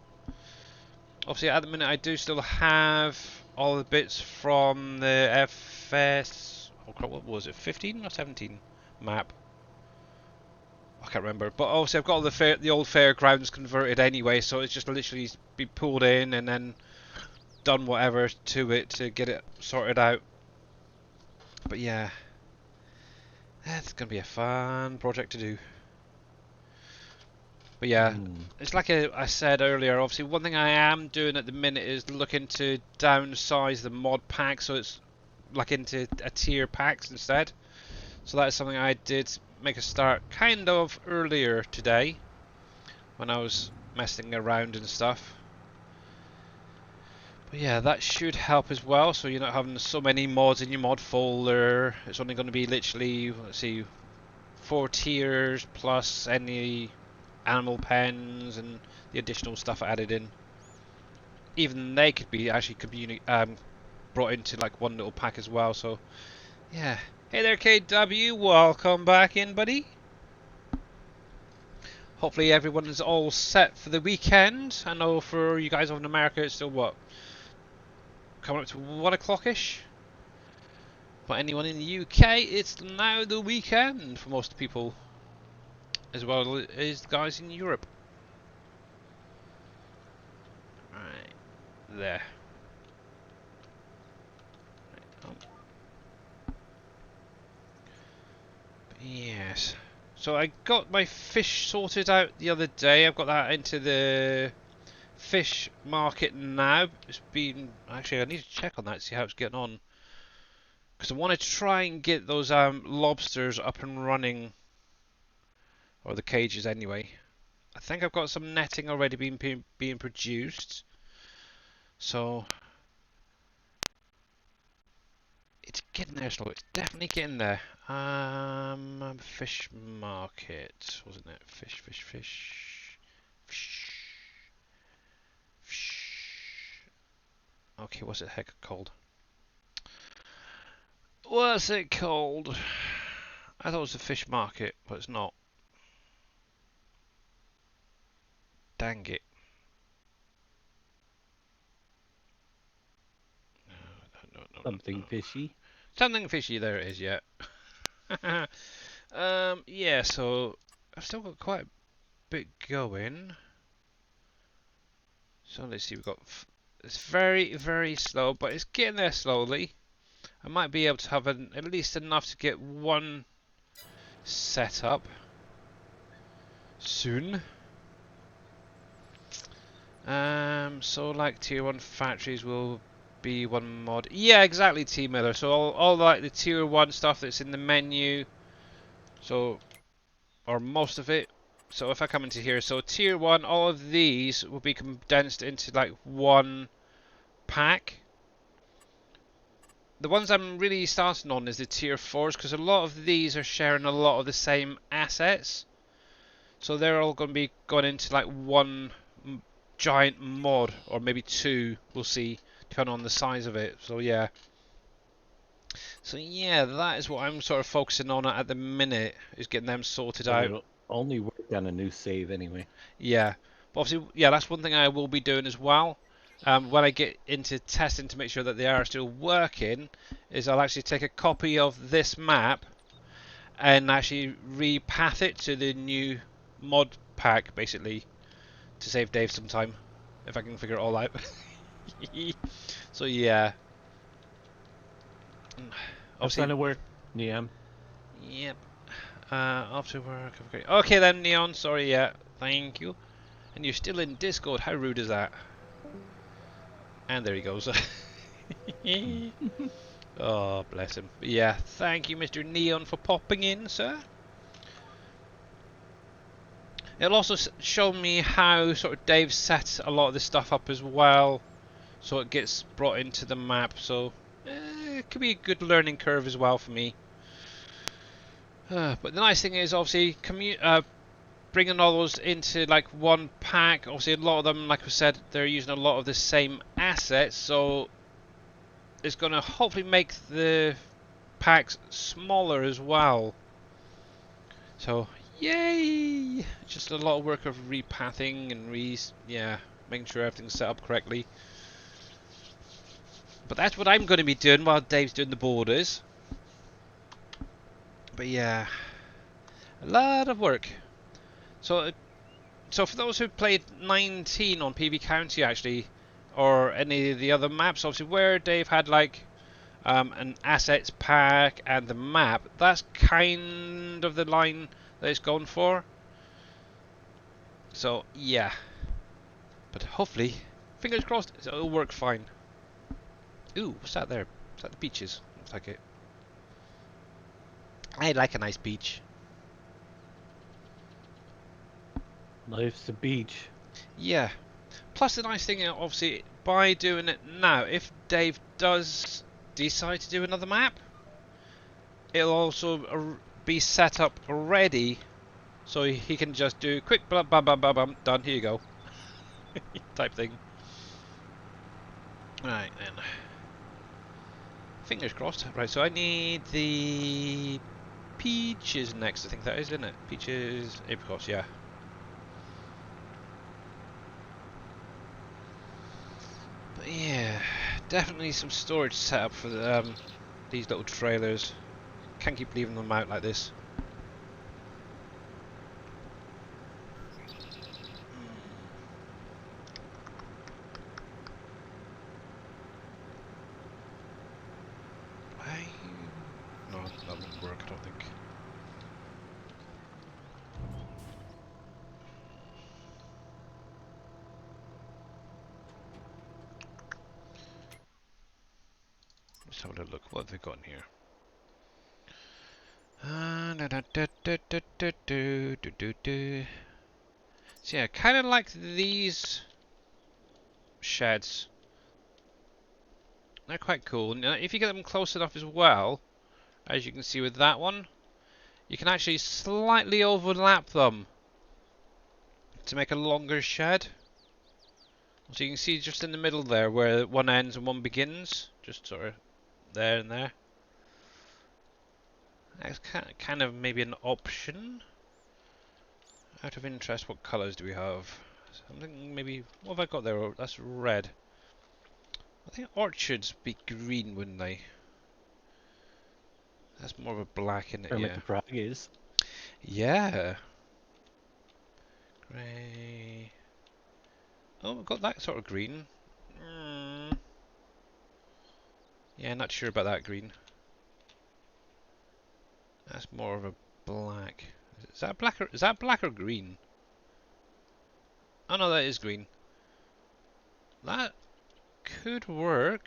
A: Obviously, at the minute, I do still have all the bits from the FS. Oh crap, what was it? 15 or 17 map? I can't remember. But obviously, I've got all the old fairgrounds converted anyway, so it's just literally be pulled in and then done whatever to it to get it sorted out. But yeah, it's gonna be a fun project to do. But yeah,
C: Hmm.
A: it's like I said earlier. Obviously, one thing I am doing at the minute is looking to downsize the mod pack, so it's like into a tier packs instead. So that is something I did make a start kind of earlier today when I was messing around and stuff. But yeah, that should help as well. So you're not having so many mods in your mod folder. It's only going to be literally, let's see, 4 tiers plus any animal pens and the additional stuff added in. Even they could be actually brought into like one little pack as well. So yeah. Hey there, KW. Welcome back in, buddy. Hopefully everyone is all set for the weekend. I know for you guys over in America, it's still what, coming up to 1 o'clock-ish. But anyone in the UK, it's now the weekend for most people, as well as guys in Europe. Right there. Right, yes. So I got my fish sorted out the other day. I've got that into the fish market now. It's been actually I need to check on that, see how it's getting on, because I want to try and get those lobsters up and running, or the cages anyway. I think I've got some netting already being produced, so it's getting there slow. It's definitely getting there. Fish market, wasn't it? Fish, fish, fish, fish, fish. Okay, what's it heck called? What's it called? I thought it was a fish market, but it's not. Dang it. No, no, no, no.
C: Something fishy.
A: Something fishy, there it is, yeah. Yeah, so I've still got quite a bit going. So let's see, we've got. It's very, very slow, but it's getting there slowly. I might be able to have at least enough to get one set up soon. So like tier 1 factories will be one mod. Yeah, exactly, T Miller. So all like the tier 1 stuff that's in the menu. So, or most of it. So if I come into here, so tier 1, all of these will be condensed into like one pack. The ones I'm really starting on is the tier 4s, because a lot of these are sharing a lot of the same assets. So they're all going to be going into like one giant mod, or maybe two, we'll see, depending on the size of it. So yeah. So yeah, that is what I'm sort of focusing on at the minute, is getting them sorted
C: But
A: out.
C: it'll only work on a new save anyway.
A: Yeah. But obviously, yeah, that's one thing I will be doing as well. when I get into testing to make sure that they are still working, is I'll actually take a copy of this map and actually repath it to the new mod pack, basically, to save Dave some time, if I can figure it all out. So yeah.
C: Have
A: Obviously,
C: fun at work, Neon.
A: yep. Off to work. Okay then, Neon. Sorry, yeah. Thank you. And you're still in Discord. How rude is that? And there he goes. Oh, bless him. But yeah, thank you, Mr. Neon, for popping in, sir. It'll also show me how sort of Dave set a lot of this stuff up as well, so it gets brought into the map. So it could be a good learning curve as well for me. But the nice thing is, obviously, bringing all those into like one pack. Obviously, a lot of them, like I said, they're using a lot of the same assets, so it's going to hopefully make the packs smaller as well. So, yay! Just a lot of work of repathing and making sure everything's set up correctly. But that's what I'm going to be doing while Dave's doing the borders. But yeah, a lot of work. So for those who played 19 on PV County actually, or any of the other maps, obviously where Dave had like an assets pack and the map, that's kind of the line that it's going for. So yeah, but hopefully, fingers crossed, it'll work fine. Ooh, what's that there? Is that the beaches? Looks like it. I like a nice beach.
C: Life's a beach.
A: Yeah. Plus the nice thing, obviously, by doing it now, if Dave does decide to do another map, it'll also be set up ready, so he can just do quick blah blah blah blah blah, done, here you go, type thing. Right then. Fingers crossed. Right, so I need the peaches next, I think that is, isn't it? Peaches, apricots, yeah. But yeah, definitely some storage set up for these little trailers. Can't keep leaving them out like this. Why? No, that won't work, I don't think. Let's have a little look. What have they got in here? So yeah, kind of like these sheds. They're quite cool. Now, if you get them close enough as well, as you can see with that one, you can actually slightly overlap them to make a longer shed. So you can see just in the middle there where one ends and one begins, just sort of there and there. That's kind of maybe an option. Out of interest, what colours do we have? Something maybe. What have I got there? Oh, that's red. I think orchards be green, wouldn't they? That's more of a black in it,
C: Kermit
A: yeah.
C: the Frog is.
A: Yeah. Grey. Oh, we've got that sort of green. Yeah, not sure about that green. That's more of a black. Is that black or green? Oh no, that is green. That could work.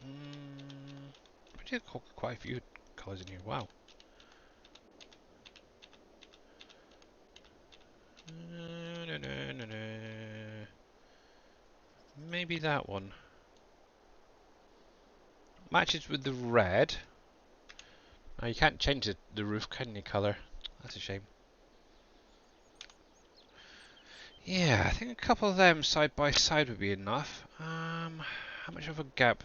A: We did quite a few colours in here. Wow. Maybe that one matches with the red. Oh, you can't change the roof, can you, colour? That's a shame. Yeah, I think a couple of them side by side would be enough. How much of a gap?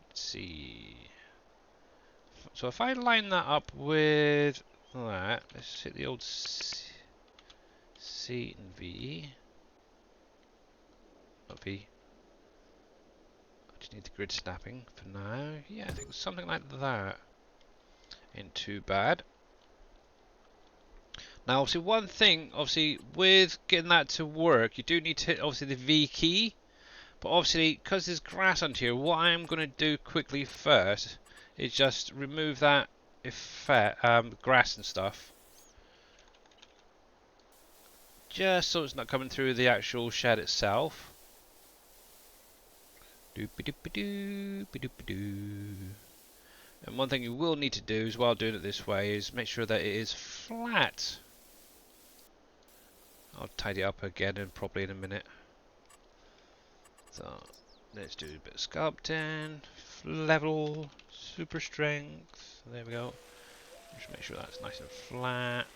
A: Let's see. So if I line that up with that, let's hit the old C and V. Not V. I just need the grid snapping for now. Yeah, I think something like that. Ain't too bad. Now, obviously, one thing, obviously, with getting that to work, you do need to hit, obviously, the V key. But obviously, because there's grass under here, what I'm going to do quickly first is just remove that effect, grass and stuff. Just so it's not coming through the actual shed itself. Doop-a-doop-a-doo, and one thing you will need to do as well doing it this way is make sure that it is flat. I'll tidy it up again and probably in a minute. So let's do a bit of sculpting, level, super strength. There we go. Just make sure that's nice and flat.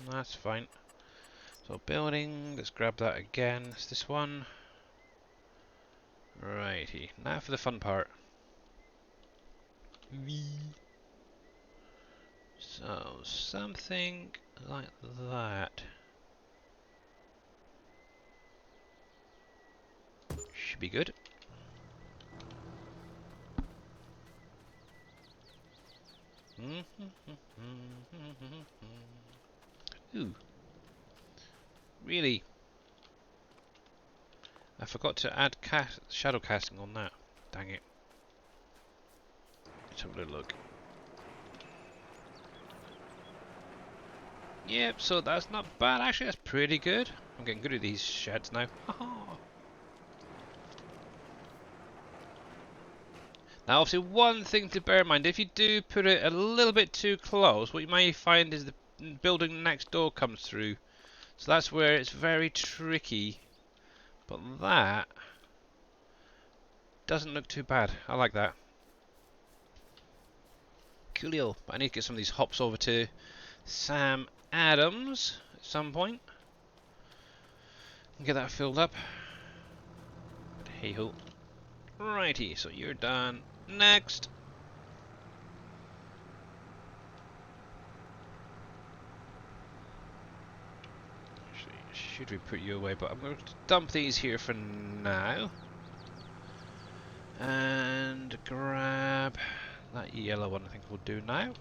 A: That's fine. So building, let's grab that again. It's this one. Righty, now for the fun part. So something like that. Should be good. Ooh. Really? I forgot to add shadow casting on that. Dang it. Let's have a little look. Yep, so that's not bad. Actually, that's pretty good. I'm getting good at these sheds now. Now, obviously, one thing to bear in mind, if you do put it a little bit too close, what you may find is the building next door comes through. So that's where it's very tricky. But that doesn't look too bad. I like that. Coolio. But I need to get some of these hops over to Sam Adams at some point. And get that filled up. But hey ho. Righty, so you're done. Next. Actually, should we put you away? But I'm going to dump these here for now. And grab that yellow one, I think we'll do now.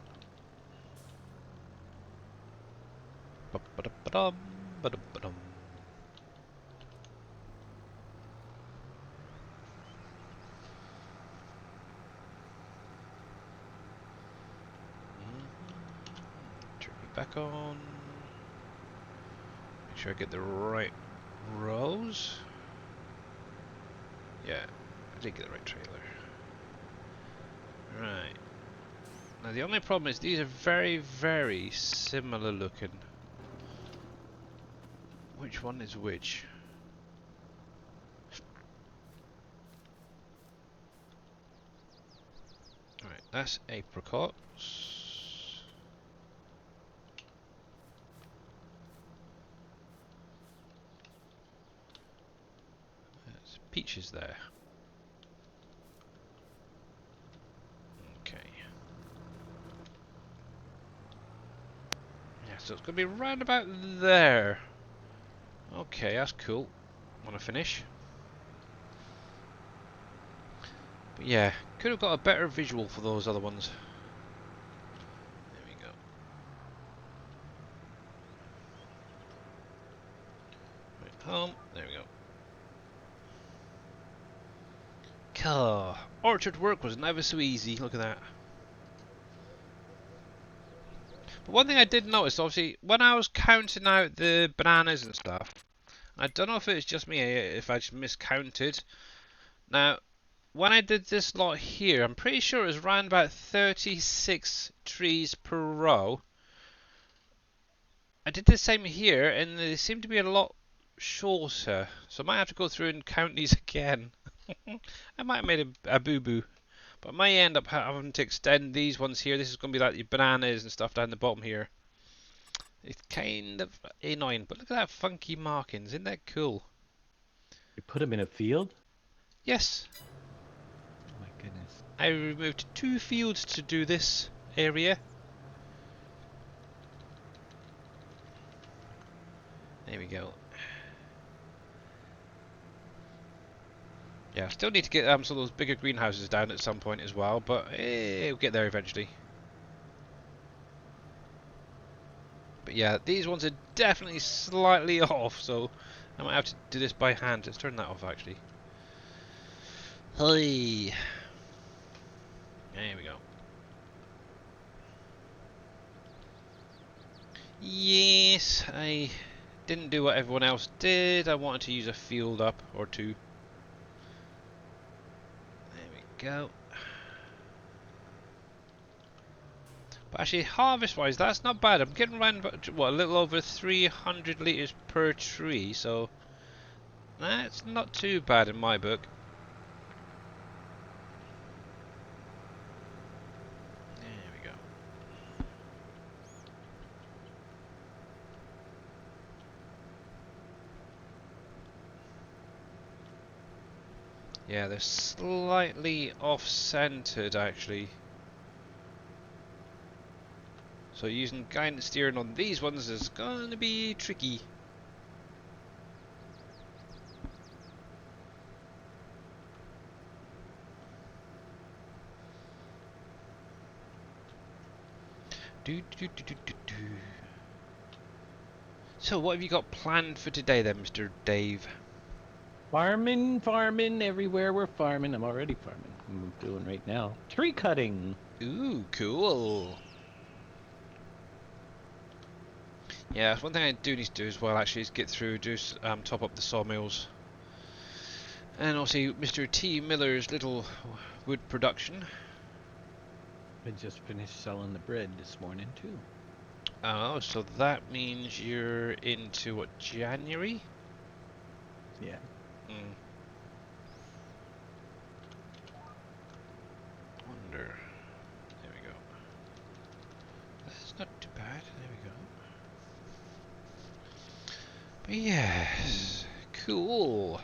A: Ba-ba-da-ba-dum, ba-da-ba-dum. Turn it back on. Make sure I get the right rows. Yeah, I did get the right trailer. Right. Now the only problem is these are very, very similar looking. Which one is which? Right, that's apricots. There's peaches there. Okay. Yeah, so it's going to be round about there. Okay, that's cool. Want to finish? But yeah, could have got a better visual for those other ones. There we go. Right, home. There we go. Orchard work was never so easy. Look at that. But one thing I did notice, obviously, when I was counting out the bananas and stuff, I don't know if it's just me, if I just miscounted. Now, when I did this lot here, I'm pretty sure it was around about 36 trees per row. I did the same here, and they seem to be a lot shorter. So I might have to go through and count these again. I might have made a boo-boo. But I may end up having to extend these ones here. This is going to be like the bananas and stuff down the bottom here. It's kind of annoying, but look at that funky markings. Isn't that cool?
C: You put them in a field?
A: Yes.
C: Oh my goodness.
A: I removed 2 fields to do this area. There we go. Yeah, still need to get some of those bigger greenhouses down at some point as well, but we'll get there eventually. But yeah, these ones are definitely slightly off, so I might have to do this by hand. Let's turn that off actually. Hey, there we go. Yes, I didn't do what everyone else did. I wanted to use a field up or 2. There we go. But actually, harvest-wise, that's not bad. I'm getting around, what, a little over 300 litres per tree, so that's not too bad in my book. There we go. Yeah, they're slightly off-centered, actually. So using guidance steering on these ones is going to be tricky. So what have you got planned for today then, Mr. Dave?
C: Farming, farming, everywhere we're farming. I'm already farming. I'm doing right now. Tree cutting.
A: Ooh, cool. Yeah, that's one thing I do need to do as well actually is get through, top up the sawmills. And also Mr. T. Miller's little wood production.
C: I just finished selling the bread this morning too.
A: Oh, so that means you're into what, January?
C: Yeah.
A: Mm. Wonder. There we go. That's not too bad. There we go. But yes, cool.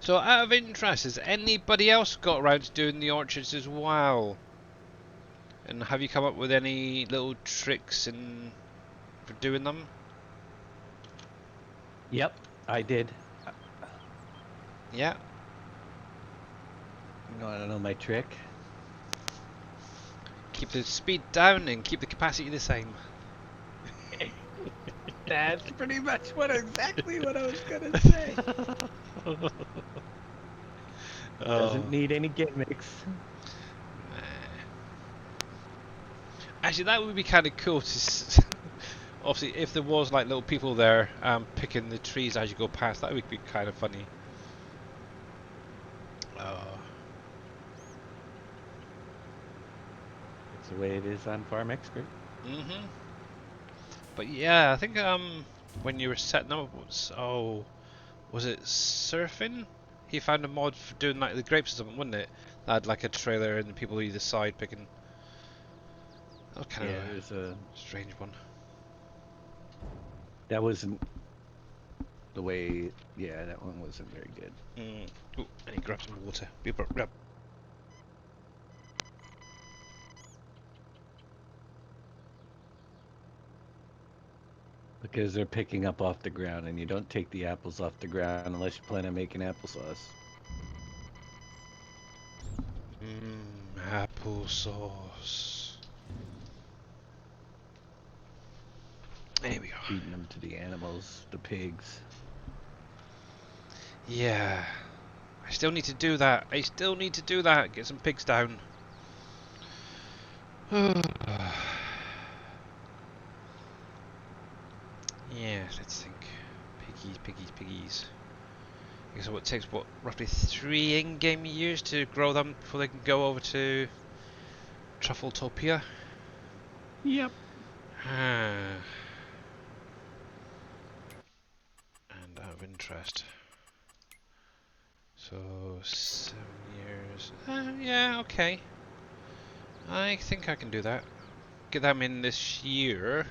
A: So out of interest, has anybody else got around to doing the orchards as well? And have you come up with any little tricks for doing them?
C: Yep, I did.
A: Yeah.
C: You want to know my trick?
A: Keep the speed down and keep the capacity the same.
C: That's pretty much exactly what I was gonna say. Doesn't need any gimmicks.
A: Actually, that would be kind of cool to obviously, if there was like little people there picking the trees as you go past, that would be kind of funny.
C: It's the way it is on Farm Expert.
A: Mhm. But yeah, I think when you were setting up, was it surfing? He found a mod for doing like the grapes or something, wasn't it? That had like a trailer and the people either side picking. That was kind of
C: Yeah, there's a.
A: a strange one.
C: That wasn't the way. Yeah, that one wasn't very good.
A: Ooh, I need to grab some water. Be grab.
C: Because they're picking up off the ground, and you don't take the apples off the ground unless you plan on making applesauce.
A: Applesauce. There we go.
C: Feeding them to the animals, the pigs.
A: Yeah. I still need to do that. Get some pigs down. Yeah, let's think. Piggies. So it takes roughly 3 in-game years to grow them before they can go over to Truffletopia.
C: Yep.
A: And out of interest. So 7 years. Yeah, okay. I think I can do that. Get them in this year.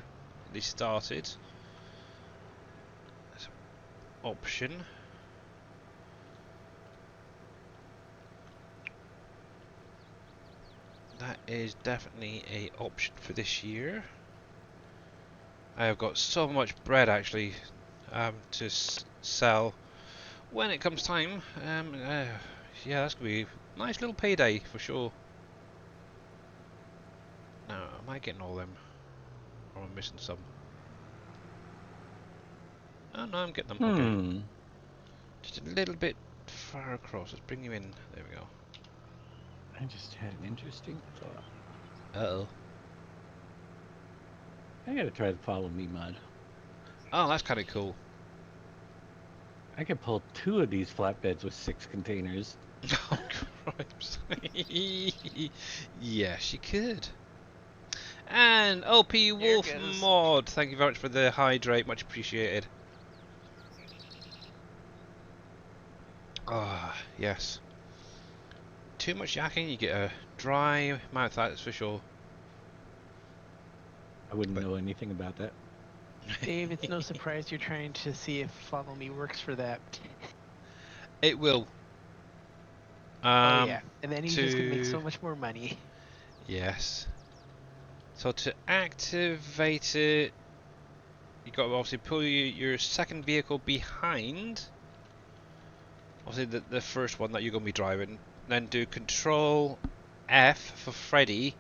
A: They started. That's an option. that is definitely a option for this year. I have got so much bread actually to sell when it comes time. Yeah, that's gonna be a nice little payday for sure. Now, am I getting all them? Or am I missing some? Oh no, I'm getting them. Okay. Just a little bit far across. Let's bring you in. There we go.
D: I just had an interesting thought.
A: Uh-oh.
D: I gotta try the follow me mod.
A: Oh, that's kind of cool.
D: I could pull 2 of these flatbeds with 6 containers.
A: Oh, cripes. Yes, you could. And OP Wolf
B: goes.
A: Mod, thank you very much for the hydrate, much appreciated. Ah, yes. Too much yakking, you get a dry mouth, that's for sure.
D: I wouldn't
A: But-
D: know anything about that.
B: Dave, it's no surprise you're trying to see if Follow Me works for that.
A: It will.
B: Oh yeah, and then he's just gonna make
A: to-
B: so much more money.
A: Yes. So to activate it, you got to obviously pull your second vehicle behind. Obviously the first one that you're going to be driving. Then do Control F for Freddy,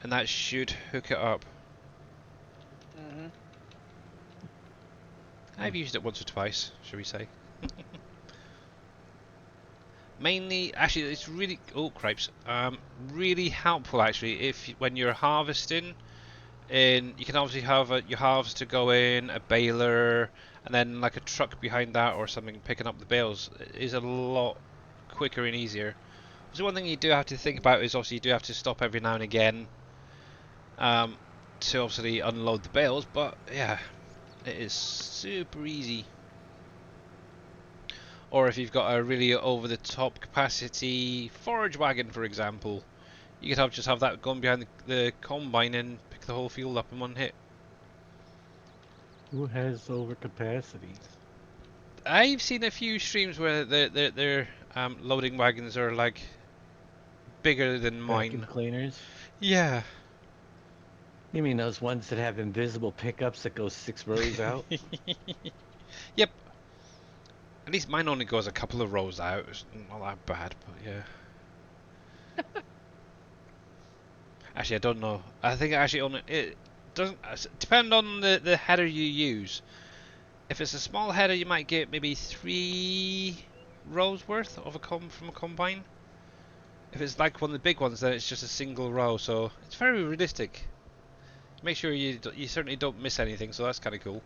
A: and that should hook it up.
B: Mm-hmm.
A: I've used it once or twice, shall we say. Mainly, actually, it's really cripes. Really helpful actually if when you're harvesting. And you can obviously have your halves to go in, a baler, and then like a truck behind that or something picking up the bales is a lot quicker and easier. So one thing you do have to think about is obviously you do have to stop every now and again to obviously unload the bales, but yeah, it is super easy. Or if you've got a really over-the-top capacity forage wagon, for example, you could just have that going behind the combine and pick the whole field up in one hit.
D: Who has overcapacity?
A: I've seen a few streams where their loading wagons are like bigger than
D: Vacuum
A: mine.
D: cleaners?
A: Yeah.
D: You mean those ones that have invisible pickups that go 6 rows out?
A: Yep. At least mine only goes a couple of rows out. It's not that bad, but yeah. Actually, I don't know. I think actually only it doesn't depend on the header you use. If it's a small header, you might get maybe 3 rows worth of from a combine. If it's like one of the big ones, then it's just a single row. So it's very realistic. Make sure you certainly don't miss anything. So that's kind of cool.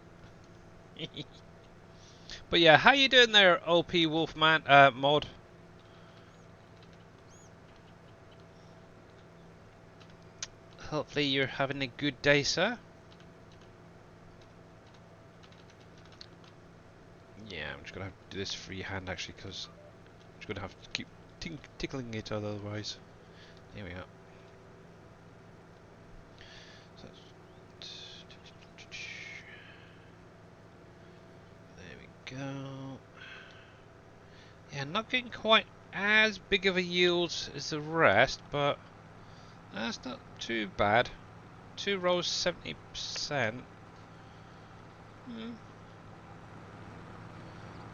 A: But yeah, how you doing there, OP Wolfman mod? Hopefully you're having a good day, sir. Yeah, I'm just gonna have to do this freehand actually, because I'm just gonna have to keep tickling it otherwise. Here we are. So there we go. Yeah, not getting quite as big of a yield as the rest, but that's not too bad. 2 rows, 70%.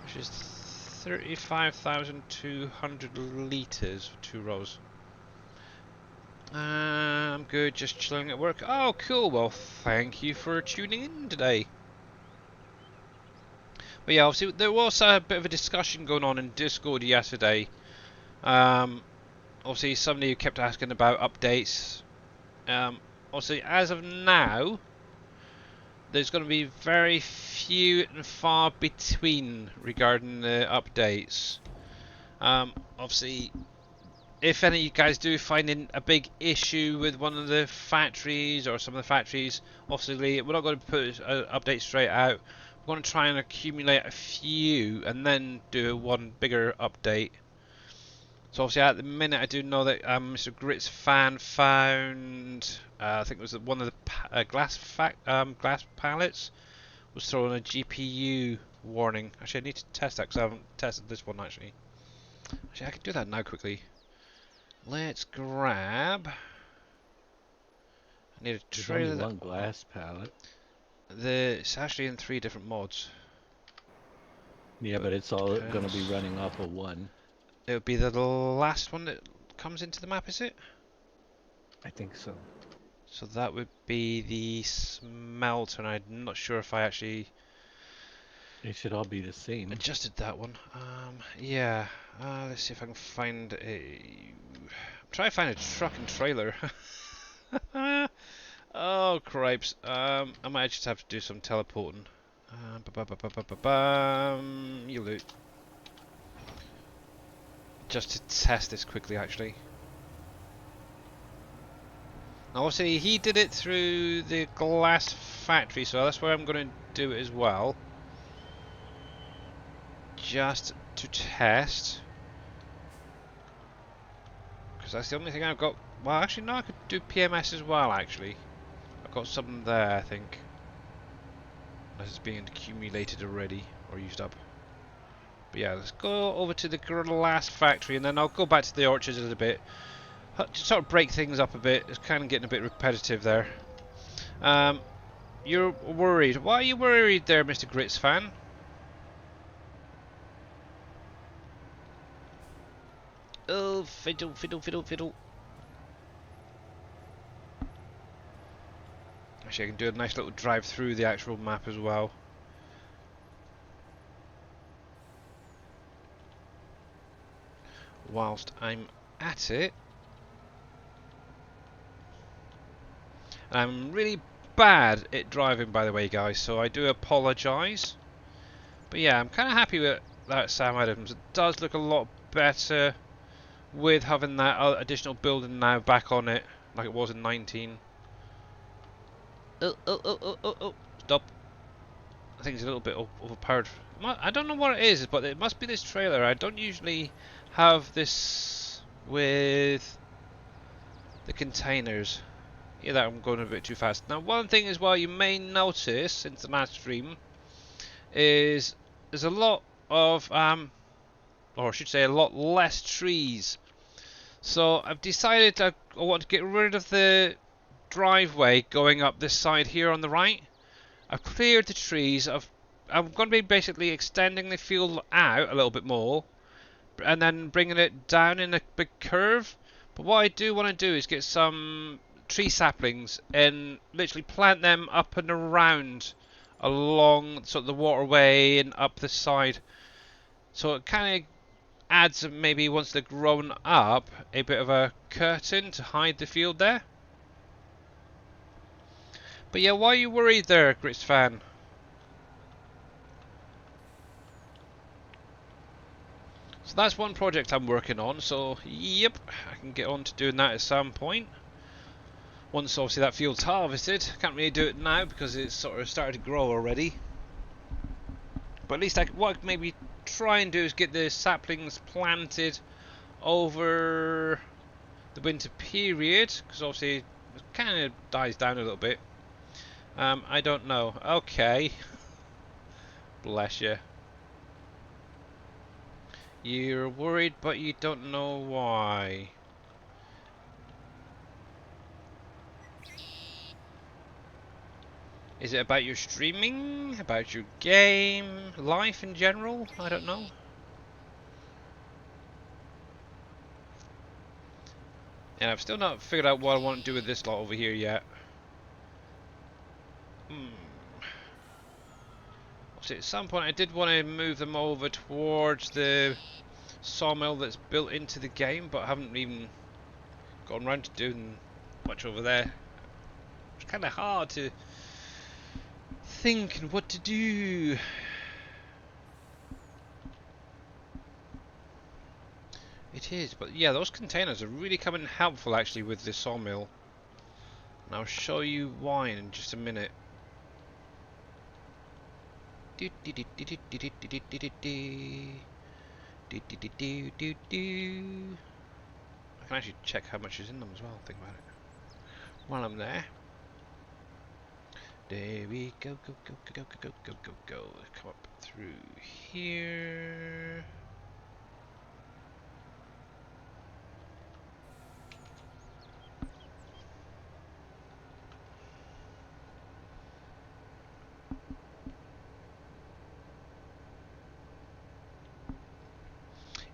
A: Which is 35,200 litres for 2 rows. I'm good, just chilling at work. Oh, cool. Well, thank you for tuning in today. But yeah, obviously there was a bit of a discussion going on in Discord yesterday. Obviously somebody kept asking about updates. Obviously, as of now, there's going to be very few and far between regarding the updates. Obviously, if any of you guys do find a big issue with one of the factories or some of the factories, obviously we're not going to put an update straight out. We're going to try and accumulate a few and then do one bigger update. So obviously at the minute I do know that Mr. Grit's fan found, I think it was one of the glass pallets was throwing a GPU warning. Actually I need to test that because I haven't tested this one actually. Actually I can do that now quickly. Let's grab. I need a
D: There's only
A: trailer.
D: one glass pallet.
A: It's actually in 3 different mods.
D: Yeah, but it's all going to be
A: Depends.
D: running off of one.
A: It would be the last one that comes into the map, is it?
D: I think so.
A: So that would be the smelter, and I'm not sure if I actually
D: They should all be the same.
A: adjusted that one. Yeah. Let's see if I can find a. I'm trying to find a truck and trailer. Oh cripes. I might just have to do some teleporting. You loot. Just to test this quickly, actually. Now, obviously, he did it through the glass factory, so that's where I'm going to do it as well. Just to test. Because that's the only thing I've got. Well, actually, no, I could do PMS as well, actually. I've got something there, I think. Unless it's being accumulated already, or used up. But yeah, let's go over to the glass factory, and then I'll go back to the orchards a little bit. Just sort of break things up a bit. It's kind of getting a bit repetitive there. You're worried. Why are you worried there, Mr. Grits fan? Oh, fiddle, fiddle, fiddle, fiddle. Actually, I can do a nice little drive through the actual map as well. Whilst I'm at it. I'm really bad at driving, by the way, guys, so I do apologise. But yeah, I'm kind of happy with that Sam Adams. It does look a lot better with having that additional building now back on it, like it was in 19. Oh, stop. I think it's a little bit overpowered. I don't know what it is, but it must be this trailer. I don't usually have this with the containers. Yeah, that I'm going a bit too fast. Now, one thing as well you may notice since the last stream is there's a lot of, or I should say a lot less trees. So I've decided I want to get rid of the driveway going up this side here on the right. I've cleared the trees. I'm going to be basically extending the field out a little bit more, and then bringing it down in a big curve. But what I do want to do is get some tree saplings and literally plant them up and around along sort of the waterway and up the side. So it kind of adds, maybe once they're grown up, a bit of a curtain to hide the field there. But yeah, why are you worried there, Grits fan? So that's one project I'm working on, so yep, I can get on to doing that at some point. Once obviously that field's harvested. Can't really do it now because it's sort of started to grow already. But at least what I can maybe try and do is get the saplings planted over the winter period, because obviously it kind of dies down a little bit. I don't know. Okay. Bless you. You're worried, but you don't know why. Is it about your streaming? About your game? Life in general? I don't know. And I've still not figured out what I want to do with this lot over here yet. So at some point I did want to move them over towards the sawmill that's built into the game, but I haven't even gotten around to doing much over there. It's kind of hard to think and what to do. It is, but yeah, those containers are really coming helpful actually with the sawmill. And I'll show you why in just a minute. I can actually check how much is in them as well, think about it. While I'm there. There we go, go, go, go, go, go, go, go, go. Come up through here.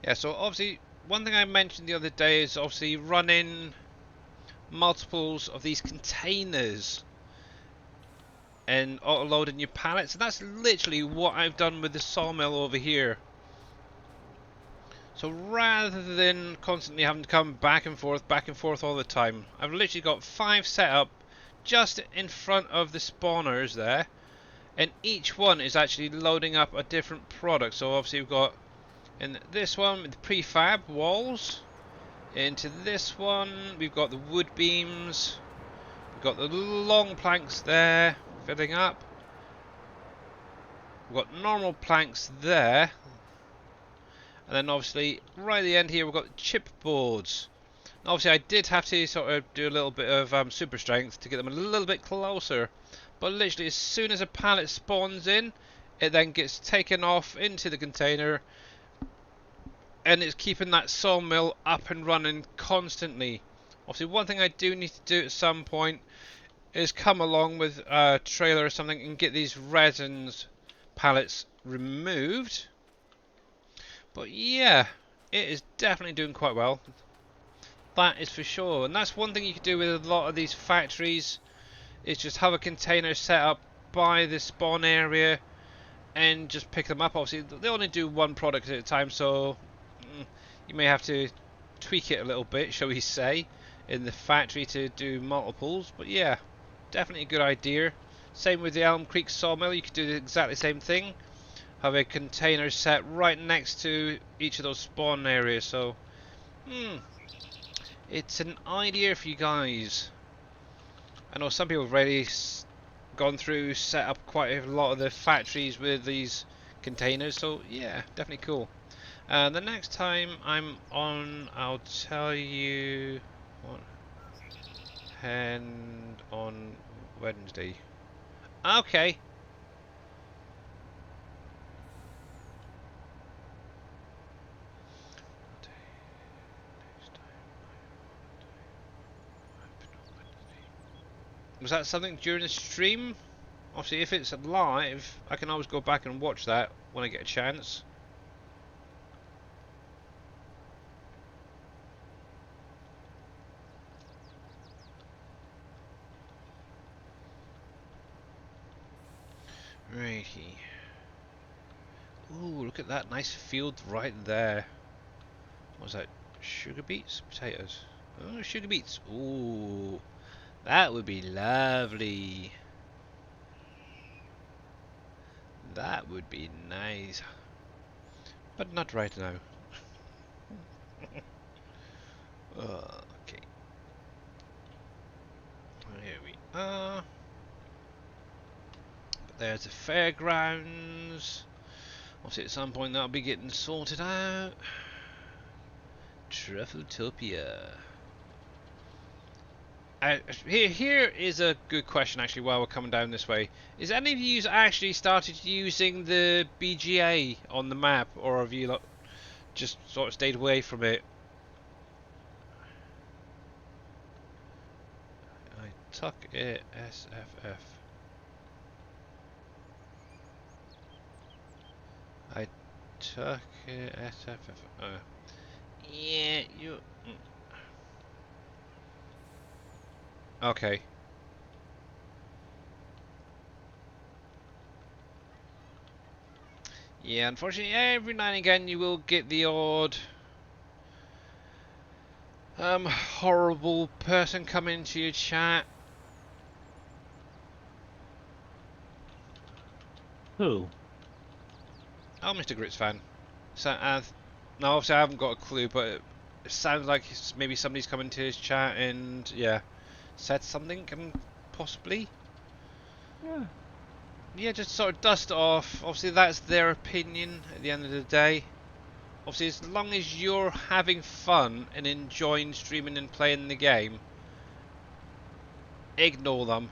A: Yeah, so obviously one thing I mentioned the other day is obviously running multiples of these containers and auto-loading your pallets, and that's literally what I've done with the sawmill over here. So rather than constantly having to come back and forth all the time, I've literally got 5 set up just in front of the spawners there, and each one is actually loading up a different product. So obviously we've got in this one the prefab walls, into this one we've got the wood beams, we've got the long planks there filling up, we've got normal planks there, and then obviously right at the end here we've got chipboards. Obviously I did have to sort of do a little bit of super strength to get them a little bit closer, but literally as soon as a pallet spawns in, it then gets taken off into the container, and it's keeping that sawmill up and running constantly. Obviously one thing I do need to do at some point is come along with a trailer or something and get these resins pallets removed. But yeah, it is definitely doing quite well. That is for sure. And that's one thing you could do with a lot of these factories, is just have a container set up by the spawn area and just pick them up. Obviously they only do one product at a time, so you may have to tweak it a little bit, shall we say, in the factory to do multiples. But yeah, definitely a good idea. Same with the Elm Creek sawmill, you could do the exactly same thing. Have a container set right next to each of those spawn areas. So it's an idea for you guys. I know some people have already gone through, set up quite a lot of the factories with these containers, so yeah, definitely cool. The next time I'm on, I'll tell you what, and on Wednesday. Okay. Was that something during the stream? Obviously, if it's live, I can always go back and watch that when I get a chance. Righty. Ooh, look at that nice field right there. What was that? Sugar beets? Potatoes? Oh, sugar beets. Ooh, that would be lovely. That would be nice. But not right now. Okay. Here we are. But there's the fairgrounds. Obviously at some point that'll be getting sorted out. Truffletopia. Here is a good question actually while we're coming down this way. Is any of you actually started using the BGA on the map, or have you just sort of stayed away from it? I tuck it SFF. I tuck it SFF. Yeah, you... Okay. Yeah, unfortunately, every now and again you will get the odd horrible person come into your chat.
C: Who?
A: Oh, Mr. Grits fan. So, no, obviously I haven't got a clue, but it sounds like maybe somebody's come into his chat and, yeah, said something, possibly.
C: Yeah.
A: Yeah, just sort of dust it off. Obviously that's their opinion at the end of the day. Obviously as long as you're having fun and enjoying streaming and playing the game, ignore them.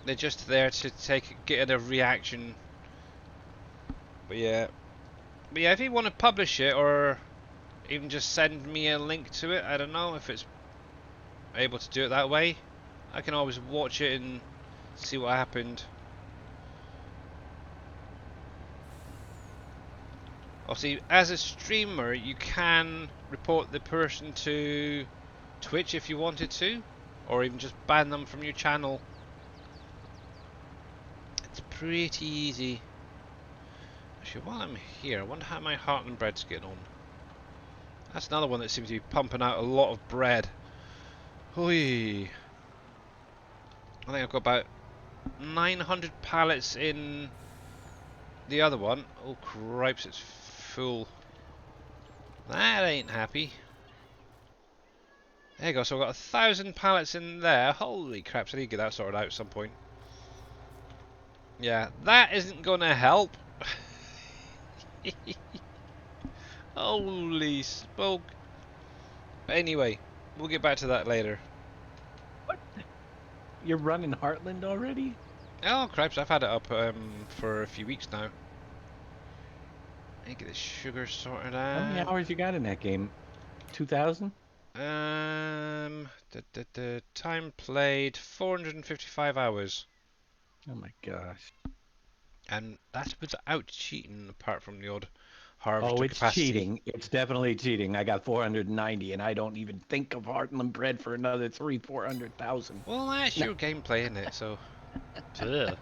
A: They're just there to get a reaction. But yeah, if you want to publish it or even just send me a link to it, I don't know if it's able to do it that way. I can always watch it and see what happened. Obviously, as a streamer, you can report the person to Twitch if you wanted to, or even just ban them from your channel. It's pretty easy. Actually, while I'm here, I wonder how my Heartland bread's getting on. That's another one that seems to be pumping out a lot of bread. Hoi. I think I've got about 900 pallets in the other one. Oh cripes, it's full. That ain't happy. There you go, so I've got 1,000 pallets in there. Holy crap, so I need to get that sorted out at some point. Yeah, that isn't gonna help. Holy smoke. But anyway, we'll get back to that later.
C: What? You're running Heartland already?
A: Oh cripes, I've had it up for a few weeks now. I need to get the sugar sorted
C: How many
A: out.
C: hours you got in that game? 2,000?
A: The time played 455 hours,
C: Oh my gosh.
A: and that's without cheating, apart from the odd
C: Oh,
A: harvester
C: it's
A: capacity.
C: cheating. It's definitely cheating. I got 490, and I don't even think of Heartland bread for another 400,000.
A: Well, that's
C: No,
A: your gameplay, isn't it? So, ugh.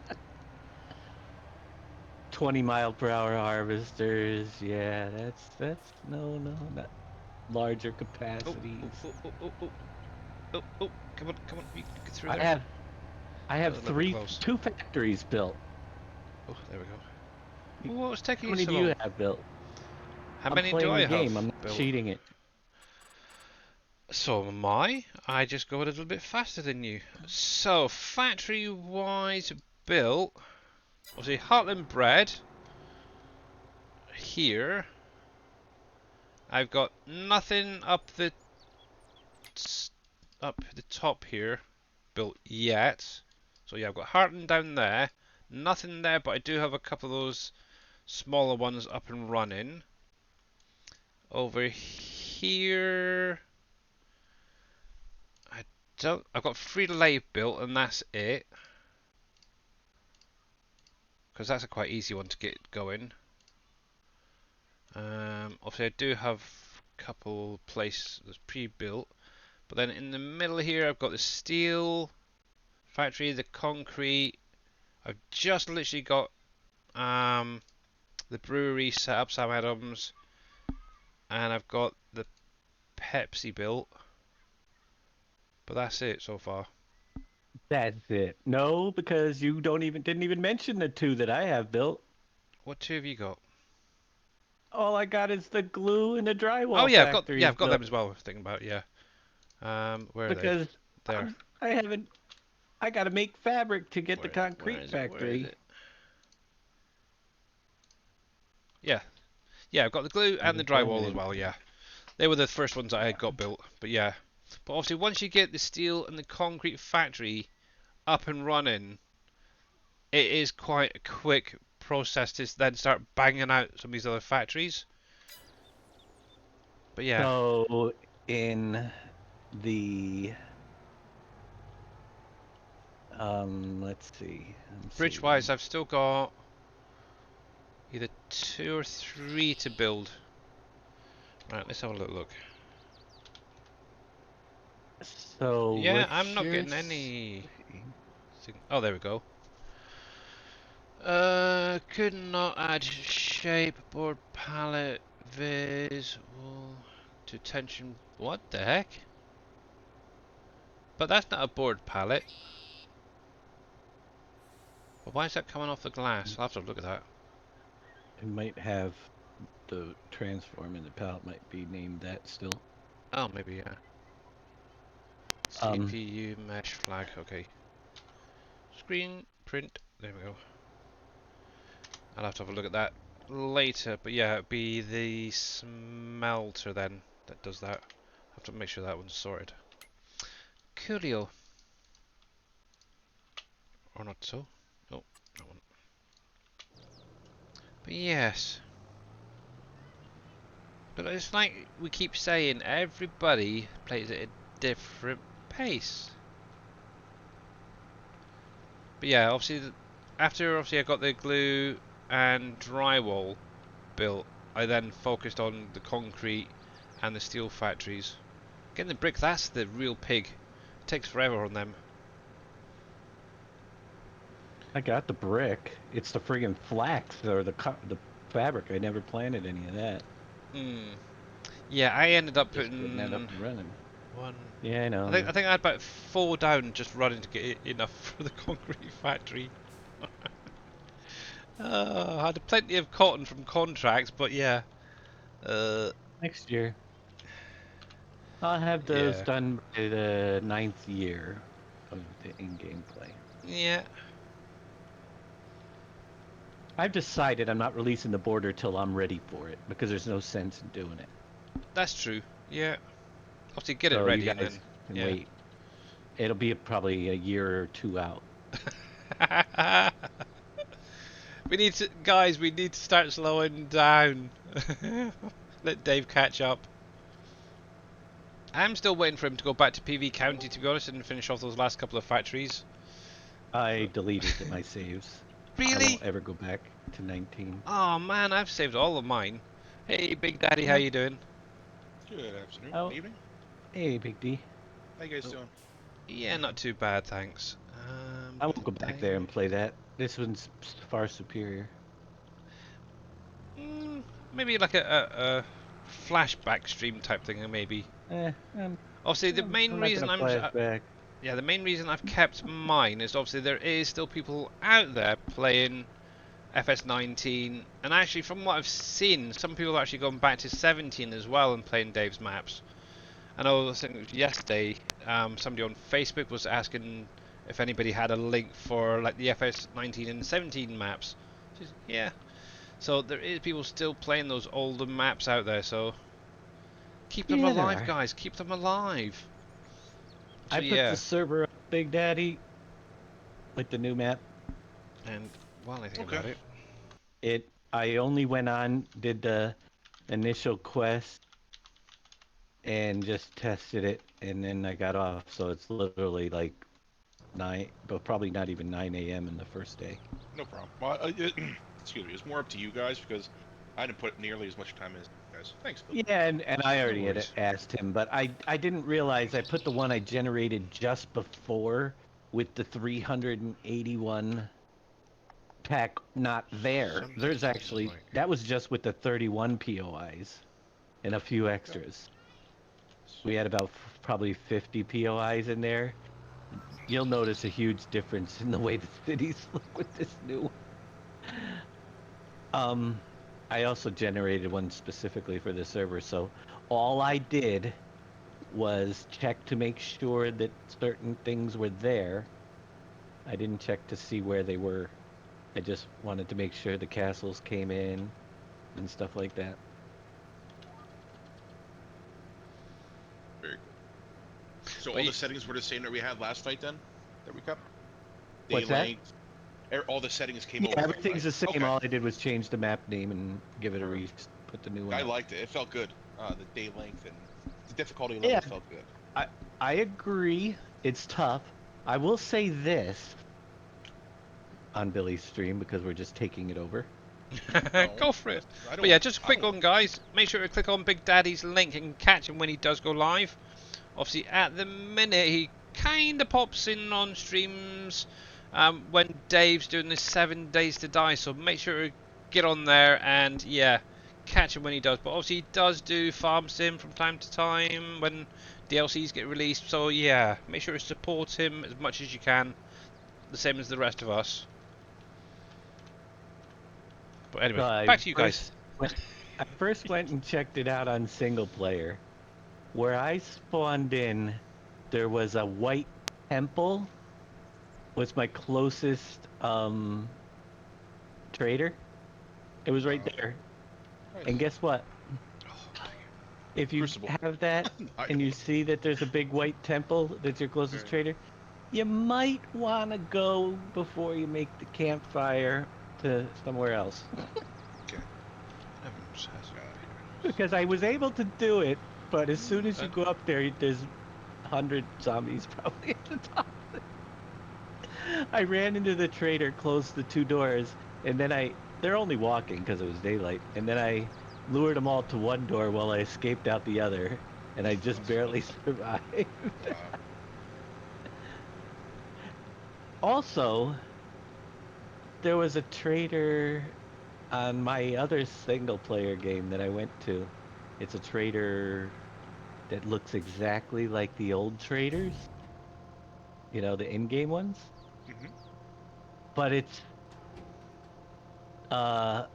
C: 20 mile per hour harvesters. Yeah, that's no, not larger
A: Oh,
C: capacities.
A: come on, you can get through
C: I
A: there.
C: have I
A: That
C: have
A: was a little bit close.
C: two factories built.
A: Oh, there we go. Oh, what's taking
C: How
A: you
C: many
A: so
C: do
A: long?
C: you have built?
A: How
C: I'm
A: many do
C: playing
A: I
C: the
A: have
C: game. I'm not
A: built?
C: cheating it.
A: So am I. I just go a little bit faster than you. So, factory-wise built, obviously Heartland Bread here. I've got nothing up the top here built yet. So yeah, I've got Heartland down there. Nothing there, but I do have a couple of those smaller ones up and running. Over here, I've got Free-to-Lay built, and that's it. Because that's a quite easy one to get going. Obviously, I do have a couple places that's pre-built, but then in the middle here, I've got the steel factory, the concrete. I've just literally got the brewery set up, Sam Adams, and I've got the Pepsi built. But that's it so far.
C: That's it. No, because you didn't even mention the two that I have built.
A: What two have you got?
C: All I got is the glue and the
A: Oh
C: drywall
A: yeah,
C: factories
A: I've got
C: built
A: them as well. I was thinking about yeah. Where are they?
C: because
A: There.
C: I haven't. I got to make fabric to get the
A: Where is it? Where
C: concrete
A: is it? Where is
C: factory.
A: it? Yeah, yeah. I've got the glue and the drywall as well. Yeah, they were the first ones that I had got built. But yeah, but obviously once you get the steel and the concrete factory up and running, it is quite a quick process to then start banging out some of these other factories. But yeah,
C: So in the let's see. I'm
A: bridge-wise,
C: seeing.
A: I've still got either 2 or 3 to build. Right, let's have a little look.
C: So
A: Yeah, I'm
C: what's
A: not
C: your?
A: getting any. Oh, there we go. Could not add shape, board palette, visual to tension. What the heck? But that's not a board palette. But why is that coming off the glass? I'll have to look at that.
C: It might have the transform in the palette might be named that still.
A: Oh, maybe, yeah.
C: Um,
A: CPU mesh flag, okay. Screen print, there we go. I'll have to have a look at that later, but yeah, it'd be the smelter then that does that. I have to make sure that one's sorted. Coolio. Or not so. Oh, that one. But yes. But it's like we keep saying, everybody plays at a different pace. But yeah, obviously, after obviously I got the glue and drywall built, I then focused on the concrete and the steel factories. Getting the brick, that's the real pig. It takes forever on them.
C: I got the brick. It's the friggin' flax or the fabric. I never planted any of that.
A: Hmm. Yeah, I ended up
C: Just getting that up
A: putting
C: and running.
A: one.
C: Yeah, I know.
A: I think I had about 4 down just running to get enough for the concrete factory. I had plenty of cotton from contracts, but yeah.
C: Next year. I'll have those
A: Yeah.
C: done by the 9th year of the in-game play.
A: Yeah.
C: I've decided I'm not releasing the border till I'm ready for it because there's no sense in doing it.
A: That's true. Yeah. Obviously, get it
C: So you
A: ready and
C: guys
A: then.
C: can
A: Yeah.
C: wait. It'll be probably a year or two out.
A: We need to, guys. We need to start slowing down. Let Dave catch up. I'm still waiting for him to go back to PV County, to be honest, and finish off those last couple of factories.
C: I deleted my saves. I
A: Really?
C: won't ever go back to 19.
A: Oh man, I've saved all of mine. Hey, Big Daddy, how
C: Yeah.
A: you doing?
E: Good afternoon.
C: Oh.
E: Good evening.
C: Hey, Big D.
E: How you guys doing?
A: Yeah, not too bad, thanks.
C: I won't go back there and play that. This one's far superior.
A: Maybe like a flashback stream type thing, maybe. Obviously, the main
C: I'm not
A: reason
C: gonna flashback.
A: yeah, the main reason I've kept mine is obviously there is still people out there playing FS19, and actually from what I've seen, some people are actually going back to 17 as well and playing Dave's maps. I know, I think it was yesterday, somebody on Facebook was asking if anybody had a link for like the FS19 and 17 maps. Yeah, so there is people still playing those older maps out there, so keep them
C: Yeah, there
A: alive,
C: are.
A: guys, keep them alive. So
C: I put
A: yeah,
C: the server up, Big Daddy, with the new map.
A: and while I think
E: Okay.
A: about it,
C: I only went on, did the initial quest, and just tested it, and then I got off. So it's literally like 9, but probably not even 9 a.m. in the first day.
E: No problem. Well, excuse me. It's more up to you guys because I didn't put nearly as much time as you guys. Thanks, Bill.
C: Yeah, and I already had
A: worries.
C: asked him, but I didn't realize I put the one I generated just before with the 381 pack not there.
E: Some
C: There's
E: days it's
C: actually,
E: like-
C: that was just with the 31 POIs and a few extras. We had about probably 50 POIs in there. You'll notice a huge difference in the way the cities look with this new one. I also generated one specifically for the server, so all I did was check to make sure that certain things were there. I didn't check to see where they were. I just wanted to make sure the castles came in and stuff like that.
E: Very good. So
A: But
E: all
A: you-
E: the settings were the same that we had last night then? That we kept?
C: What's that?
E: length, all the settings came
C: Yeah,
E: over.
C: everything's the
E: right?
C: same.
E: Okay.
C: All I did was change the map name and give it a put the new one.
E: I
C: up.
E: liked it. It felt good. The day length and the difficulty level
C: Yeah.
E: felt good.
C: I agree. It's tough. I will say this on Billy's stream because we're just taking it over.
A: go for it.
E: I
A: But yeah,
E: don't-
A: just a
E: I
A: quick
E: don't-
A: one, guys. Make sure to click on Big Daddy's link and catch him when he does go live. Obviously, at the minute, he kind of pops in on streams when Dave's doing this 7 Days to Die. So make sure to get on there and, yeah, catch him when he does. But obviously, he does do Farm Sim from time to time when DLCs get released. So, yeah, make sure to support him as much as you can. The same as the rest of us. But anyway,
C: So I
A: back to you guys.
C: I first went and checked it out on single player. Where I spawned in, there was a white temple. Was my closest trader. It was right there.
E: Nice.
C: And guess what? If you
E: Crucible.
C: have that
E: I
C: and you
E: know.
C: see that there's a big white temple that's your closest
E: Right.
C: trader, you might want to go before you make the campfire to somewhere else. Because I was able to do it, but as soon as you go up there, there's 100 zombies probably at the top. I ran into the trader, closed the 2 doors, and then they're only walking because it was daylight, and then I lured them all to one door while I escaped out the other, and I just barely survived.
E: Wow.
C: Also, there was a trader on my other single player game that I went to. It's a trader that looks exactly like the old traders, the in-game ones,
E: Hmm.
C: but it's uh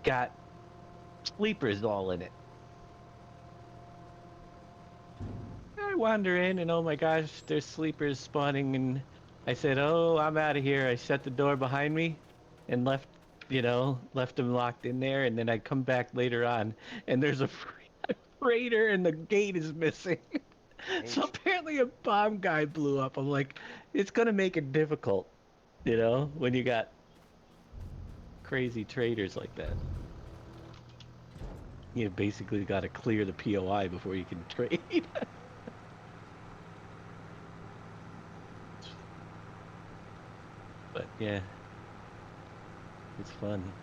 C: got sleepers all in it. I wander in and oh my gosh, there's sleepers spawning, and I said, "Oh, I'm out of here." I shut the door behind me and left them locked in there, and then I come back later on and there's a freighter and the gate is missing.
E: Oh,
C: So apparently a bomb guy blew up. I'm like, it's gonna make it difficult, when you got crazy traders like that. You basically got to clear the POI before you can trade. But yeah, it's fun.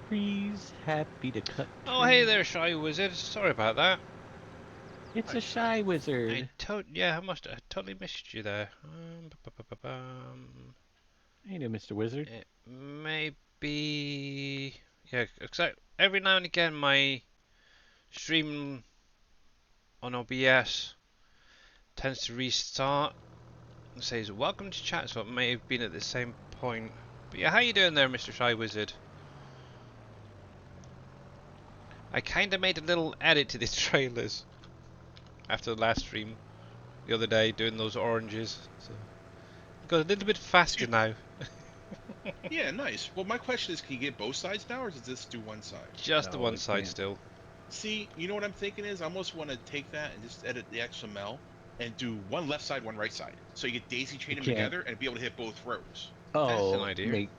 C: Freeze, happy to cut
A: Oh, hey
C: trees.
A: there, Shy Wizard. Sorry about that.
C: It's
E: Hi,
C: a shy wizard.
A: I totally missed you there.
C: Hey there, Mr. Wizard.
A: It may be, yeah, 'cause every now and again my stream on OBS tends to restart and says welcome to chat, so it may have been at the same point. But yeah, how you doing there, Mr. Shy Wizard? I kinda made a little edit to these trailers after the last stream the other day, doing those oranges, so it goes a little bit faster
E: excuse me.
A: now.
E: Yeah, nice. Well, my question is, can you get both sides now, or does this do one side?
A: Just the
C: No,
A: one
C: it
A: side
C: can't.
A: still.
E: See, you know what I'm thinking is, I almost want to take that and just edit the XML and do one left side, one right side, so you get daisy chain
C: You
E: them
C: can't.
E: together and be able to hit both rows.
A: That's an
C: Oh,
A: idea.
C: mate,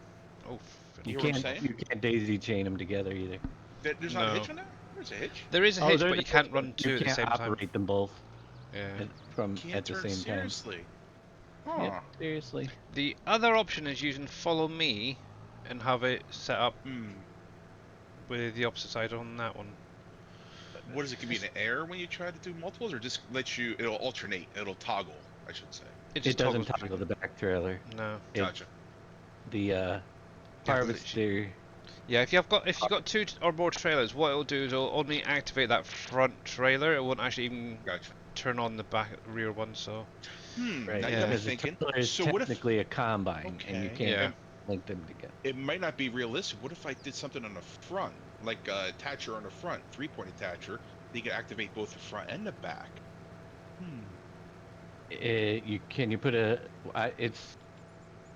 A: Oh,
E: You
C: you
E: hear what I'm
C: can't.
E: saying?
C: You can't daisy chain them together either.
E: There's not a
A: no.
E: hitch on that? There's a hitch.
A: There is a
C: Oh,
A: hitch,
C: there's
A: but
C: a
A: you can't
C: hitch, but
A: run
C: you
A: two at the
C: can't
A: same time.
C: operate them both
A: Yeah.
C: at
E: Can't
C: the
E: turn
C: same time.
E: seriously.
C: Yep,
E: Huh.
C: seriously.
A: The other option is using follow me and have it set up
E: Hmm.
A: with the opposite side on that one.
E: What is it? Can be an error when you try to do multiples, or just let you? It'll alternate. It'll toggle, I should say.
A: It
C: It
A: just
C: doesn't
A: toggles
C: toggle
A: between
C: the back trailer.
A: no.
C: It
E: Gotcha.
C: the
A: You have to
C: harvester.
A: Yeah, if you've got two or more trailers, what it'll do is it'll only activate that front trailer. It won't actually even
E: Gotcha.
A: turn on the back rear one. So
C: Right,
E: Now you got me
A: yeah,
C: because the
E: thinking.
C: trailer is
E: So what if?
C: technically a combine, and you
E: Okay.
C: can't
A: yeah.
C: link them together.
E: It might not be realistic. What if I did something on the front, like a attacher on the front, 3-point attacher, that you can activate both the front and the back?
C: You put a? It's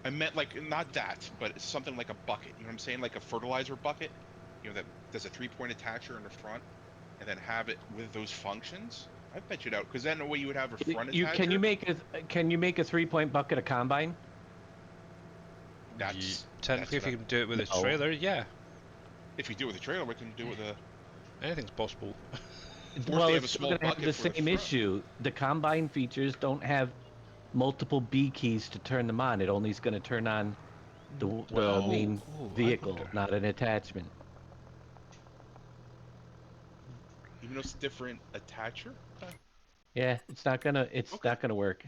E: I meant like not that, but it's something like a bucket. You know what I'm saying? Like a fertilizer bucket. That does a 3-point attacher in the front, and then have it with those functions. I bet you it out, because then the way you would have a front
C: you can you
E: attacher.
C: make a can you make a 3-point bucket a combine?
A: Technically, if
E: What
A: you can do it with this
C: No.
A: trailer, yeah,
E: if you do it with a trailer, we can do it with a.
A: anything's possible.
E: Or if
C: Well,
E: they have a
C: it's still
E: small
C: going to have
E: bucket
C: the
E: for the
C: same
E: front.
C: issue. The combine features don't have multiple B keys to turn them on. It only is going to turn on the
E: Well,
C: main
A: I
C: vehicle,
A: wonder.
C: not an attachment.
E: even though it's a different attacher. Okay.
C: Yeah, it's
E: Okay.
C: not gonna work.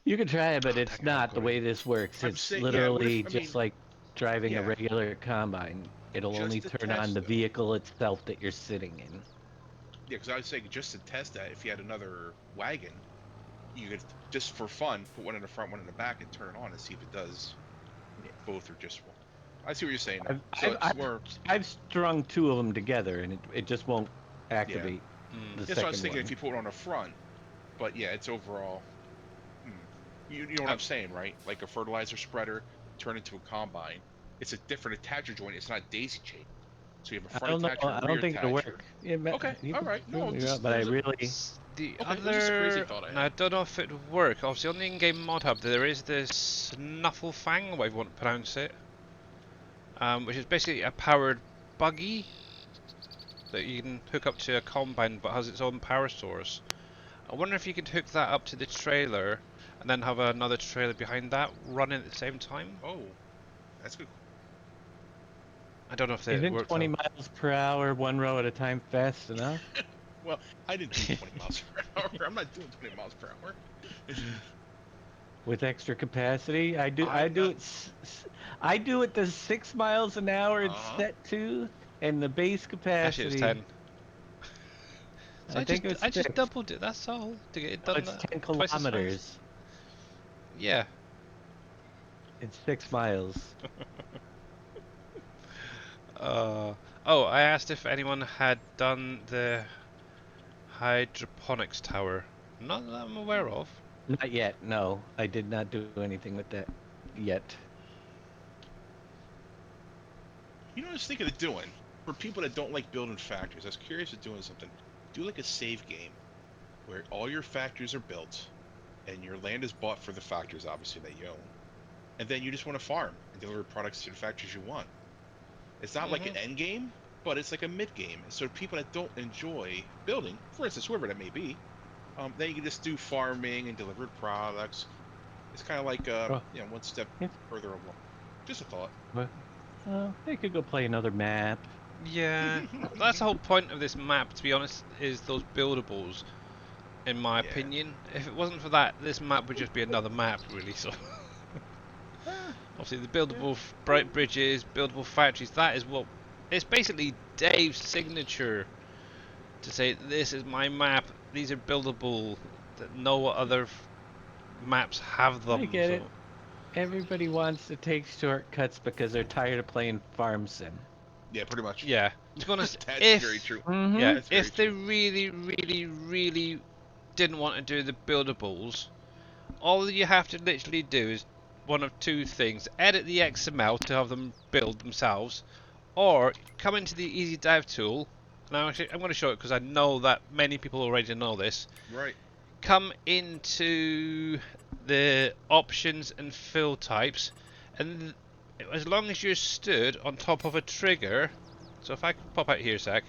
C: You can try it, but it's
A: Technical
C: not the way
A: difficulty.
C: this works.
E: I'm
C: It's
E: saying, yeah. What if?
C: literally
E: I
C: just
E: mean,
C: like driving a
E: yeah.
C: regular combine. It'll only
E: Just to
C: turn on
E: test
C: the
E: though.
C: vehicle itself that you're sitting in.
E: Yeah, because I was saying just to test that, if you had another wagon, you could just for fun put one in the front, one in the back, and turn it on and see if it does both or just one. I see what you're saying now.
C: I've
E: So
C: I've
E: it's
C: I've,
E: more,
C: I've strung two of them together, and it just won't
E: yeah.
C: activate
A: Mm.
C: the
E: That's what I was
C: second
E: thinking if
C: one.
E: you put it on the front, but yeah, it's overall. Hmm. You know what
A: Uh,
E: I'm saying, right? Like a fertilizer spreader turned into a combine. It's a different attacher joint. It's not daisy chain. So you have a
C: I
E: front
C: don't know.
E: attacher,
C: I
E: a
C: don't
E: rear
C: think it'll
E: attacher.
C: work. Yeah,
E: Okay,
C: you
E: all right.
C: prove
E: No,
C: me
E: just
C: wrong, but I really.
A: The
E: okay. It was just a crazy
A: other,
E: thought I
A: and I
E: had.
A: don't know if it would work. Obviously, on the in-game mod hub, there is this Snufflefang, whatever you want to pronounce it, which is basically a powered buggy that you can hook up to a combine, but has its own power source. I wonder if you could hook that up to the trailer, and then have another trailer behind that running at the same time.
E: Oh, that's good.
A: I don't know if it
C: Isn't
A: worked
C: 20
A: out.
C: miles per hour, one row at a time, fast enough?
E: Well, I didn't do 20 miles per hour. I'm not doing 20 miles per hour.
C: With extra capacity, I do. I
E: I'm
C: do
E: not.
C: it. I do it to 6 miles an hour.
E: Uh
C: It's
E: huh.
C: set to, and the base
A: Actually, it was
C: capacity.
A: 10. So
C: I think it was
A: I just
C: 6.
A: doubled it. That's all to get it
C: No,
A: done
C: it's
A: that
C: 10
A: twice as fast.
C: kilometers.
A: Yeah.
C: It's 6 miles.
A: Oh, I asked if anyone had done the hydroponics tower. Not that I'm aware of.
C: Not yet. No, I did not do anything with that yet.
E: You know what I was thinking of doing? For people that don't like building factories, I was curious of doing something. Do like a save game where all your factories are built and your land is bought for the factories, obviously, that you own. And then you just want to farm and deliver products to the factories you want. It's not like an end game, but it's like a mid game. So people that don't enjoy building, for instance, whoever that may be, then you can just do farming and delivered products. It's kind of like,
C: Oh,
E: one step
C: it's,
E: further along. Just a thought.
C: well, they could go play another map.
A: Yeah, that's the whole point of this map, to be honest, is those buildables, in my
E: Yeah.
A: opinion. If it wasn't for that, this map would just be another map, really, so... Obviously, the buildable bright bridges, buildable factories, that is what... It's basically Dave's signature to say, this is my map, these are buildable, that no other maps have them,
C: I get
A: so...
C: it. Everybody wants to take shortcuts because they're tired of playing farm sim.
E: Yeah, pretty much.
A: Yeah, to be honest,
E: That's very true.
A: yeah,
E: That's very
A: if they
E: true.
A: really, really, really didn't want to do the buildables, all you have to literally do is one of two things: edit the XML to have them build themselves, or come into the Easy Dive tool. Now, actually, I'm going to show it because I know that many people already know this.
E: Right.
A: Come into the options and fill types, and as long as you're stood on top of a trigger, so if I pop out here a sec,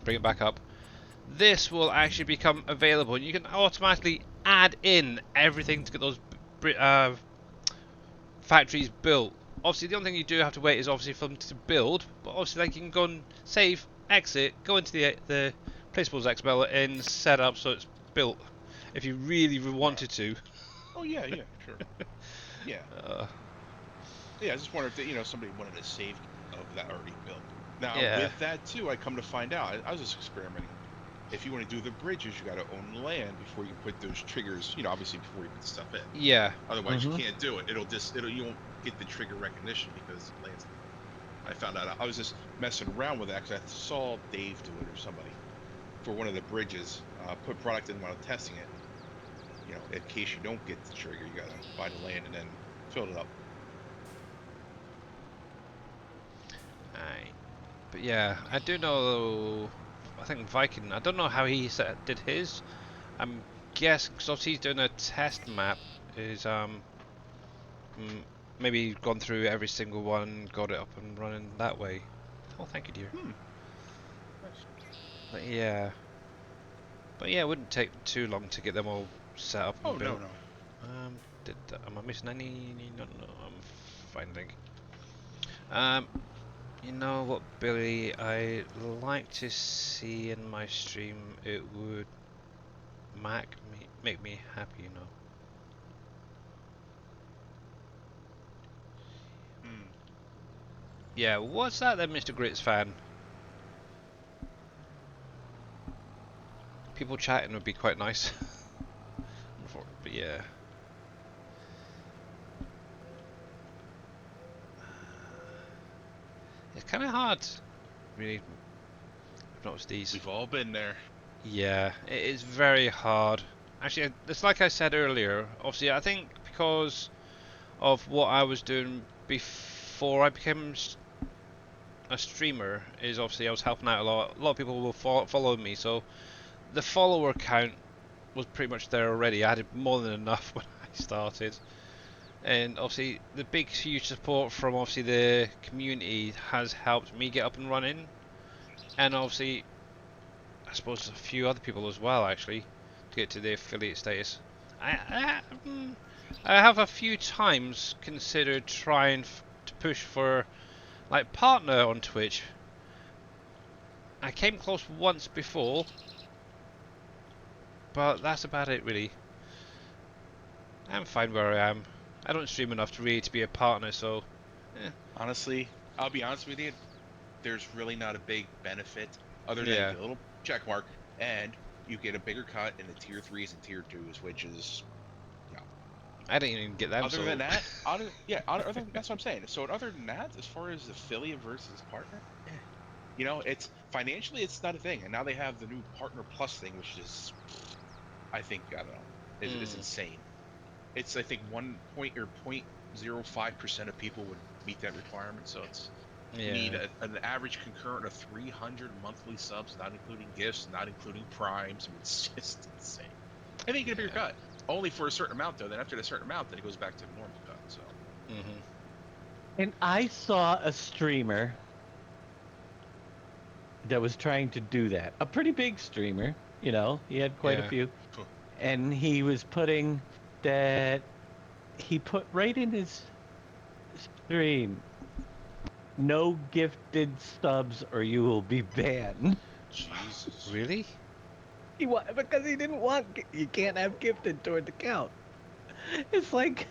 A: bring it back up, this will actually become available, and you can automatically add in everything to get those factories built. Obviously, the only thing you do have to wait is obviously for them to build, but obviously, like, you can go and save, exit, go into the principles XML and set up so it's built if you really wanted to.
E: Oh yeah, yeah, sure. Yeah. Yeah, I just wonder if somebody wanted a save of that already built. Now
A: Yeah.
E: with that too, I come to find out, I was just experimenting. If you want to do the bridges, you got to own the land before you can put those triggers. Obviously before you put the stuff in.
A: Yeah.
E: Otherwise, you can't do it. You won't get the trigger recognition because the land's. I found out. I was just messing around with that because I saw Dave do it or somebody for one of the bridges. Put product in while testing it. In case you don't get the trigger, you gotta buy the land and then fill it up.
A: Aye. But yeah, I do know. I think Viking. I don't know how he did his. I'm guessing because he's doing a test map. Is maybe gone through every single one, got it up and running that way. Oh, thank you, dear.
E: Nice.
A: But yeah, it wouldn't take too long to get them all set up and
E: Oh
A: built.
E: no.
A: Am I missing any? No, I'm fine, I think. You know what, Billy? I like to see in my stream. It would make me happy, you know. Yeah, what's that then, Mr. Grits fan? People chatting would be quite nice. But yeah. It's kind of hard. Really, I've noticed these.
E: We've all been there.
A: Yeah, it is very hard. Actually, it's like I said earlier. Obviously, I think because of what I was doing before I became a streamer is obviously I was helping out a lot. A lot of people will follow me, so the follower count was pretty much there already. I had more than enough when I started, and obviously the big huge support from obviously the community has helped me get up and running, and obviously I suppose a few other people as well actually to get to the affiliate status. I have a few times considered trying to push for like partner on Twitch. I came close once before, but that's about it really. I'm fine where I am. I don't stream enough to really to be a partner, so
E: Honestly, I'll be honest with you. There's really not a big benefit other than you
A: yeah.
E: get a little check mark, and you get a bigger cut in the tier 3s and tier 2s, which is
A: I didn't even get them.
E: other
A: So
E: than that, that's what I'm saying. So other than that, as far as affiliate versus partner, it's financially it's not a thing. And now they have the new partner plus thing, which is, I think, I don't know, is insane. It's I think 0.05% of people would meet that requirement. So it's you need an average concurrent of 300 monthly subs, not including gifts, not including primes. I mean, it's just insane. And then you get a bigger cut. Only for a certain amount, though. Then after a certain amount, then it goes back to the normal cut. So.
C: And I saw a streamer that was trying to do that. A pretty big streamer, he had quite a few.
E: Cool.
C: And he was putting that, he put right in his stream, no gifted subs or you will be banned.
E: Jesus.
A: Really?
C: Because he didn't want, you can't have gifted toward the count. It's like,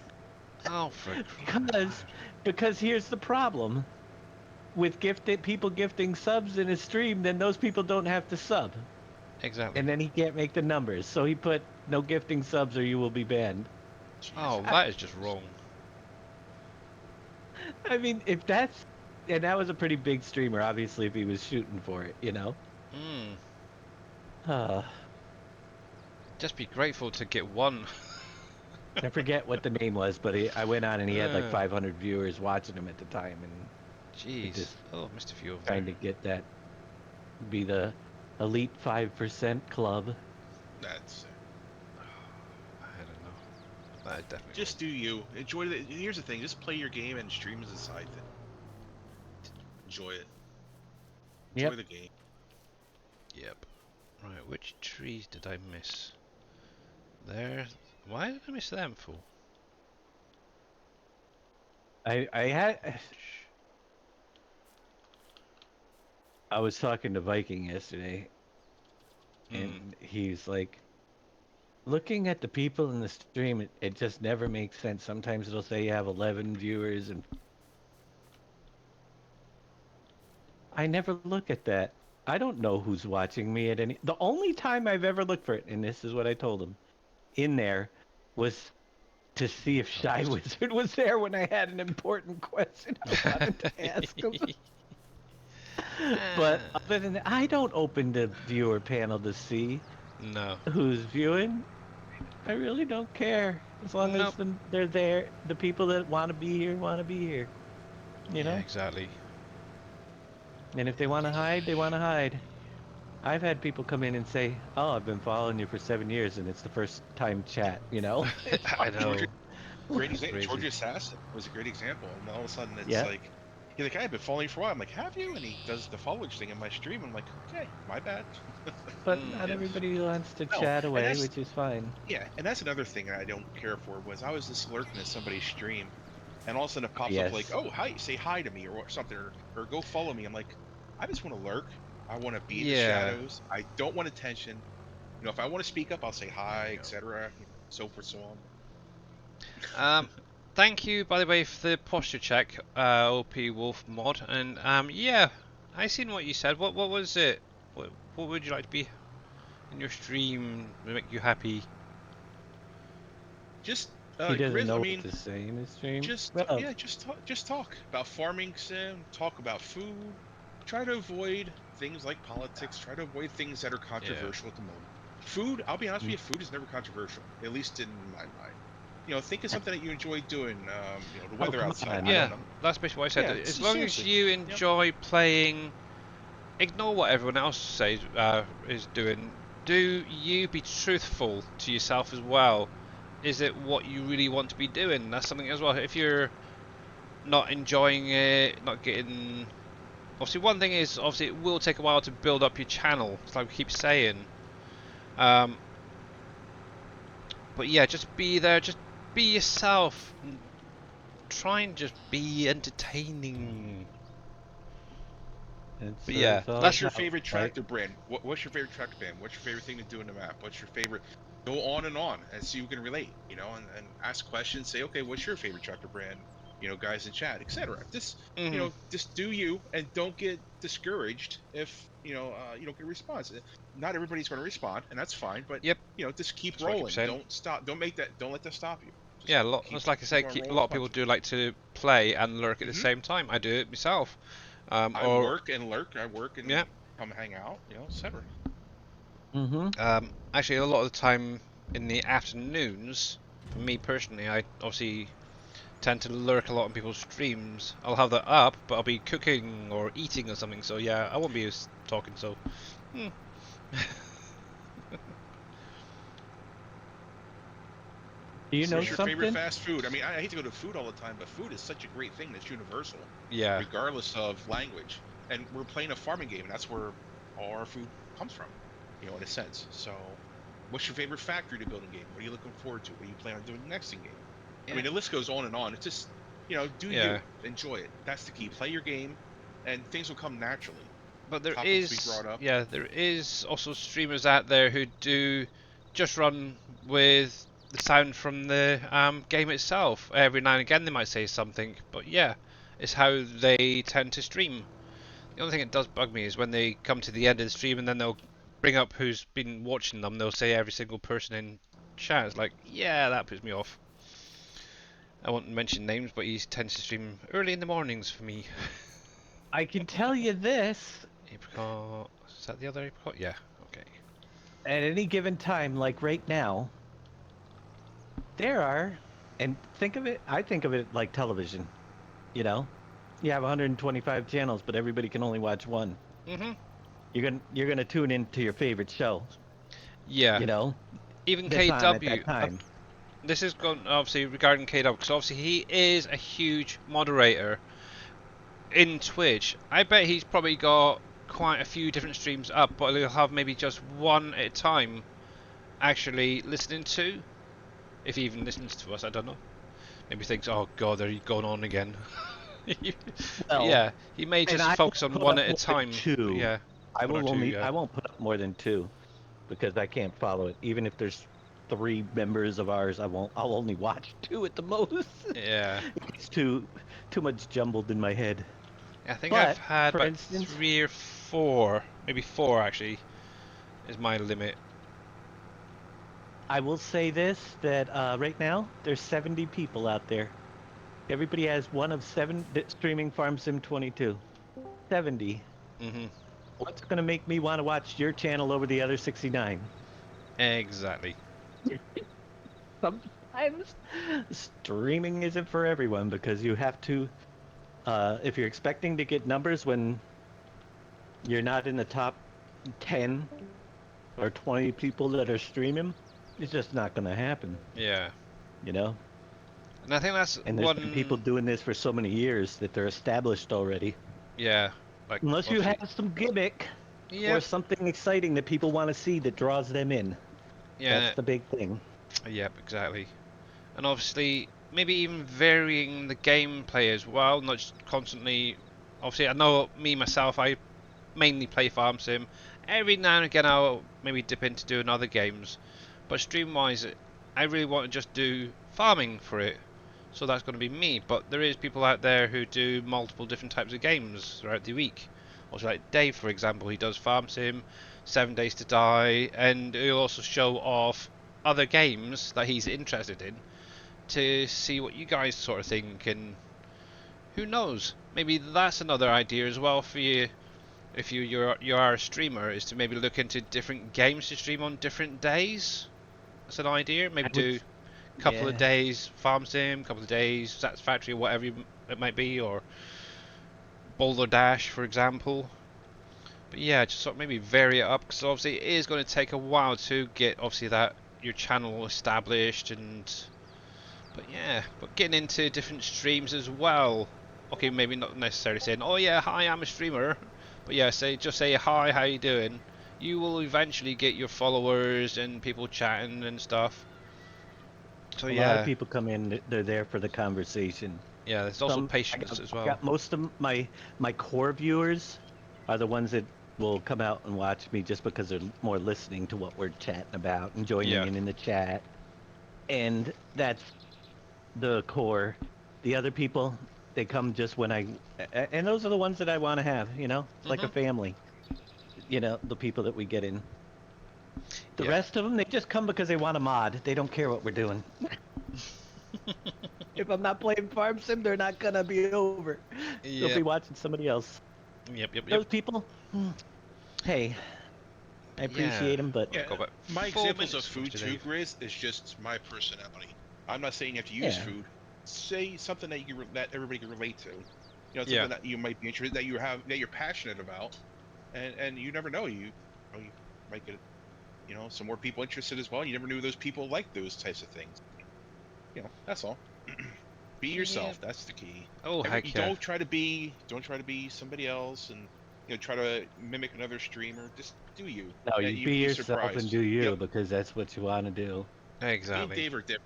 A: Oh, for crying
C: because here's the problem. With people gifting subs in his stream, then those people don't have to sub.
A: exactly.
C: And then he can't make the numbers. So he put no gifting subs or you will be banned.
A: Oh, that is just wrong.
C: I mean, and that was a pretty big streamer, obviously, if he was shooting for it,
A: Just be grateful to get one.
C: I forget what the name was, but I went on and he had like 500 viewers watching him at the time, and
A: Jeez.
C: just
A: Oh, missed a few over
C: trying
A: there.
C: to get that, be the elite 5% club.
E: That's
A: I don't know. That is definitely
E: just do you enjoy the. Here's the thing: just play your game and stream as a side thing. Enjoy it. Enjoy the game.
A: Yep. Right, which trees did I miss? There. Why did I miss them for?
C: I was talking to Viking yesterday, and he's like, looking at the people in the stream, it just never makes sense. Sometimes it'll say you have 11 viewers, and I never look at that. I don't know who's watching me at any. The only time I've ever looked for it, and this is what I told him, in there, was to see if Shy Wizard was there when I had an important question I wanted to ask him. But other than that, I don't open the viewer panel to see who's viewing. I really don't care. As long as they're there, the people that want to be here want to be here. You know?
A: Exactly.
C: And if they want to hide, they want to hide. I've had people come in and say, "Oh, I've been following you for 7 years, and it's the first time chat." You know?
A: I know.
E: Great example. Georgia Assassin was a great example, and all of a sudden it's like, he's like, "I've been following you for a while." I'm like, "Have you?" And he does the following thing in my stream. I'm like, "Okay, my bad."
C: But not everybody wants to chat away, which is fine.
E: Yeah, and that's another thing I don't care for was I was just lurking at somebody's stream, and all of a sudden it pops up like, "Oh, hi, say hi to me," or something, or "Go follow me." I'm like, I just want to lurk. I want to be in the shadows. I don't want attention. If I want to speak up, I'll say hi, etc. So forth, so on.
A: Thank you, by the way, for the posture check, OP Wolf mod, and yeah, I seen what you said. What was it? What would you like to be in your stream to make you happy?
E: Just
C: he doesn't
E: Grizz,
C: know what to say in his stream.
E: Just talk about farming sim. Talk about food. Try to avoid things like politics. Try to avoid things that are controversial at the moment. Food, I'll be honest with you, food is never controversial, at least in my mind. think of something that you enjoy doing. The
C: Oh,
E: weather
C: come
E: outside.
C: on.
E: I don't
A: Yeah,
E: know.
A: that's basically what I said.
C: Yeah,
A: As long as
E: seriously.
A: you
E: Yep.
A: enjoy playing, ignore what everyone else says is doing. Do you be truthful to yourself as well? Is it what you really want to be doing? That's something as well. If you're not enjoying it, not getting... Obviously, one thing is, obviously, it will take a while to build up your channel. It's like we keep saying. Um, but yeah, just be there. Just be yourself. And try and just be entertaining.
C: It's,
A: But yeah,
C: it's all
E: What's your
C: about,
E: favorite
C: right?
E: tractor brand? What's your favorite tractor brand? What's your favorite thing to do in the map? What's your favorite? Go on and see who can relate. And ask questions. Say, okay, what's your favorite tractor brand? Guys in chat, etc.
A: hmm
E: Just do you, and don't get discouraged if you don't get a response. Not everybody's going to respond, and that's fine. But
A: Yep.
E: just keep
A: That's what I keep
E: rolling.
A: saying.
E: Don't stop. Don't let that stop you. Just
A: Yeah,
E: keep
A: it's like I
E: keep
A: say,
E: on
A: a
E: rolling
A: lot
E: with
A: of people
E: punches.
A: do like to play and lurk at the
E: Hmm
A: same time. I do it myself.
E: I
A: Or
E: work and lurk. I work and
A: yeah,
E: come hang out. Etc.
C: Mm-hmm.
A: actually, a lot of the time in the afternoons, for me personally, I obviously tend to lurk a lot on people's streams. I'll have that up, but I'll be cooking or eating or something. So yeah, I won't be talking. So, hmm.
C: Do you
A: So
C: know
E: What's
A: yeah,
E: your favorite
C: something?
E: fast food? I mean, I hate to go to food all the time, but food is such a great thing that's universal,
A: yeah,
E: regardless of language. And we're playing a farming game, and that's where all our food comes from, in a sense. So, what's your favorite factory to build in game? What are you looking forward to? What do you plan on doing next in game? I
A: yeah,
E: mean, the list goes on and on. It's just, do
A: yeah.
E: you enjoy it? That's the key. Play your game, and things will come naturally.
A: But there
E: Topics we
A: is,
E: brought up.
A: yeah, there is also streamers out there who do just run with the sound from the game itself. Every now and again they might say something, but yeah, it's how they tend to stream. The only thing that does bug me is when they come to the end of the stream and then they'll bring up who's been watching them. They'll say every single person in chat. It's like, yeah, that puts me off. I won't mention names, but he tends to stream early in the mornings for me.
C: I can tell you this.
A: Apricot. Is that the other apricot? Yeah. Okay.
C: At any given time, like right now, there are, and I think of it like television. You know, you have 125 channels, but everybody can only watch one.
A: Mhm.
C: You're gonna tune into your favorite show.
A: Yeah.
C: You know,
A: Even
C: that's on at
A: KW.
C: that time.
A: This is going obviously regarding KW because obviously he is a huge moderator in Twitch. I bet he's probably got quite a few different streams up, but he'll have maybe just one at a time actually listening to. If he even listens to us, I don't know. Maybe he thinks, oh god, they're going on again. But
C: Well,
A: yeah, he may
C: and
A: just
C: I
A: focus
C: won't
A: on
C: put
A: one
C: up
A: at a
C: more than
A: time. But
C: two.
A: yeah,
C: I
A: one or
C: will
A: two,
C: only
A: yeah.
C: I won't put up more than two because I can't follow it. Even if there's three members of ours, I'll only watch two at the most.
A: Yeah.
C: It's too much jumbled in my head.
A: I think I've
C: But
A: had
C: for
A: about
C: instance,
A: 3 or 4, maybe 4 actually, is my limit.
C: I will say this that right now there's 70 people out there. Everybody has one of seven streaming Farm Sim 22. 70.
A: Mhm.
C: What's going to make me want to watch your channel over the other 69?
A: Exactly.
C: Sometimes streaming isn't for everyone because you have to, if you're expecting to get numbers when you're not in the top 10 or 20 people that are streaming, it's just not going to happen,
A: Yeah.
C: you know?
A: And I think that's
C: And there's been people
A: one.
C: doing this for so many years that they're established already.
A: Yeah. Like
C: Unless you have
A: obviously.
C: some gimmick or
A: Yep.
C: something exciting that people want to see that draws them in. That's
A: Yeah.
C: the big thing.
A: Yep. Exactly. And obviously, maybe even varying the gameplay as well, not just constantly. Obviously, I know me myself. I mainly play Farm Sim. Every now and again, I'll maybe dip into doing other games. But stream-wise, I really want to just do farming for it. So that's going to be me. But there is people out there who do multiple different types of games throughout the week. Also, like Dave, for example, he does Farm Sim, 7 Days to Die, and he'll also show off other games that he's interested in to see what you guys sort of think. And who knows? Maybe that's another idea as well for you if you are a streamer, is to maybe look into different games to stream on different days. That's an idea.
C: I
A: Maybe
C: would
A: do couple of
C: Yeah.
A: days farm sim, couple of days Satisfactory, whatever it might be, or Boulder Dash, for example. But yeah, just sort of maybe vary it up, because obviously it is going to take a while to get obviously that your channel established, and but yeah, but getting into different streams as well. Okay, maybe not necessarily saying, oh yeah, hi, I'm a streamer, but yeah, just say hi, how you doing? You will eventually get your followers and people chatting and stuff. So
C: A lot of
A: yeah,
C: people come in, they're there for the conversation.
A: yeah, there's also
C: Some
A: patience as
C: I
A: well.
C: got most of my core viewers are the ones that will come out and watch me just because they're more listening to what we're chatting about and joining
A: Yeah.
C: in the chat. And that's the core. The other people, they come just when and those are the ones that I want to have, It's like a
A: Mhm.
C: family, the people that we get in. The
A: Yeah.
C: rest of them, they just come because they want a mod. They don't care what we're doing. If I'm not playing Farm Sim, they're not gonna be over. They'll be
A: Yep.
C: watching somebody else.
A: Yep. Yep. Yep.
C: Those people, hey, I
A: Yeah.
C: appreciate them, but
A: Well,
E: Yeah,
A: I've got about
E: my
A: 4
E: examples of
A: minutes,
E: food
A: Mr.
E: too,
A: Dave.
E: Grizz, is just my personality. I'm not saying you have to use
C: yeah,
E: food. Say something that that everybody can relate to.
A: Yeah.
E: Something that you might be interested, that you're passionate about, and you never know. You might get some more people interested as well. You never knew those people like those types of things. That's all. Be
A: Yeah.
E: yourself. That's the key.
A: Oh
E: You
A: heck yeah.
E: don't try to be somebody else, and try to mimic another streamer. Just do you.
C: no,
E: And
C: you
E: you'd
C: be
E: be
C: yourself and
E: surprised.
C: do you because that's what you want to do.
E: Me and
A: Exactly.
E: Dave are different.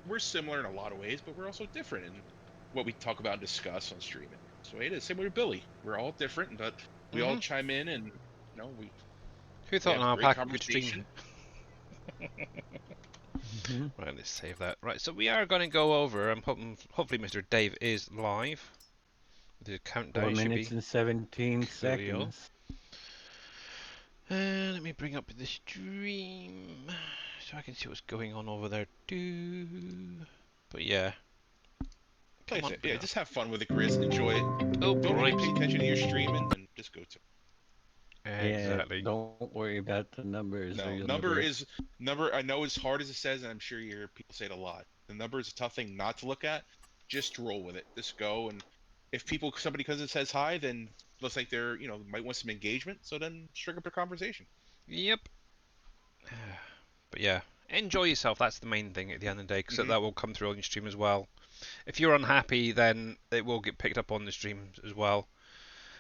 E: We're similar in a lot of ways, but we're also different in what we talk about and discuss on streaming. So it is same with Billy. We're all different, but we all
A: Mhm.
E: chime in, and
A: Who
E: we
A: thought an
E: have great
A: alpaca could stream?
E: conversation.
C: Hmm.
A: Right, let's save that. Right, so we are going to go over. I'm hoping, hopefully, Mr. Dave is live. The
C: Four
A: countdown should
C: minutes
A: be
C: and 17
A: cool.
C: seconds.
A: Let me bring up the stream so I can see what's going on over there too. But yeah,
E: Like
A: come
E: I
A: on,
E: said,
A: bring
E: yeah,
A: it up.
E: just have fun with it, Chris. Enjoy it.
A: Oh,
E: Don't really
A: gripes.
E: pay attention to your streaming, and just go to
C: Yeah,
A: Exactly.
C: don't worry about the numbers or
E: no
C: you'll
E: number
C: never.
E: is number. I know as hard as it says, and I'm sure you hear people say it a lot. The number is a tough thing not to look at. Just roll with it. Just go, and if somebody comes and says hi, then looks like they're might want some engagement. So then strike up a conversation.
A: Yep. But yeah, enjoy yourself. That's the main thing at the end of the day, because
E: Hmm.
A: that will come through on your stream as well. If you're unhappy, then it will get picked up on the stream as well.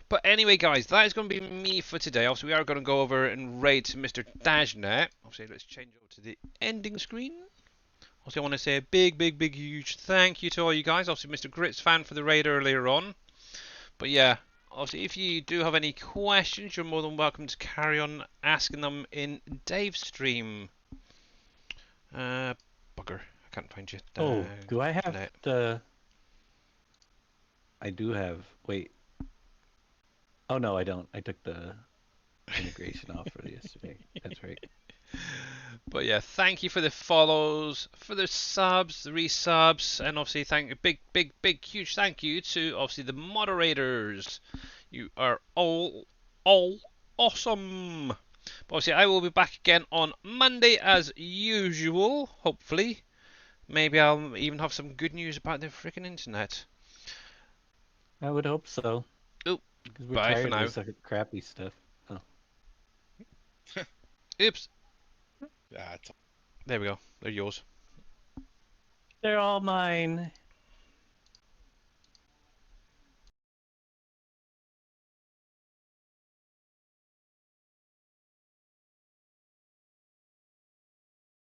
A: But anyway, guys, that is going to be me for today. Obviously, we are going to go over and raid Mr. Dashnet. Obviously, let's change over to the ending screen. Also, I want to say a big, big, big, huge thank you to all you guys. Obviously, Mr. Grits fan for the raid earlier on. But yeah, obviously, if you do have any questions, you're more than welcome to carry on asking them in Dave's stream. Bugger, I can't find you.
C: Oh, do I have
A: Net.
C: the? I do have. Wait. Oh no, I don't. I took the integration off for yesterday. That's right.
A: But yeah, thank you for the follows, for the subs, the resubs, and obviously thank a big, big, big, huge thank you to obviously the moderators. You are all awesome. But obviously, I will be back again on Monday as usual. Hopefully, maybe I'll even have some good news about the freaking internet.
C: I would hope so.
A: Oh,
C: Because we're
A: bye for
C: tired of
A: now.
C: this crappy stuff. Oh.
A: Oops,
E: That's
A: there we go. They're yours.
C: They're all mine.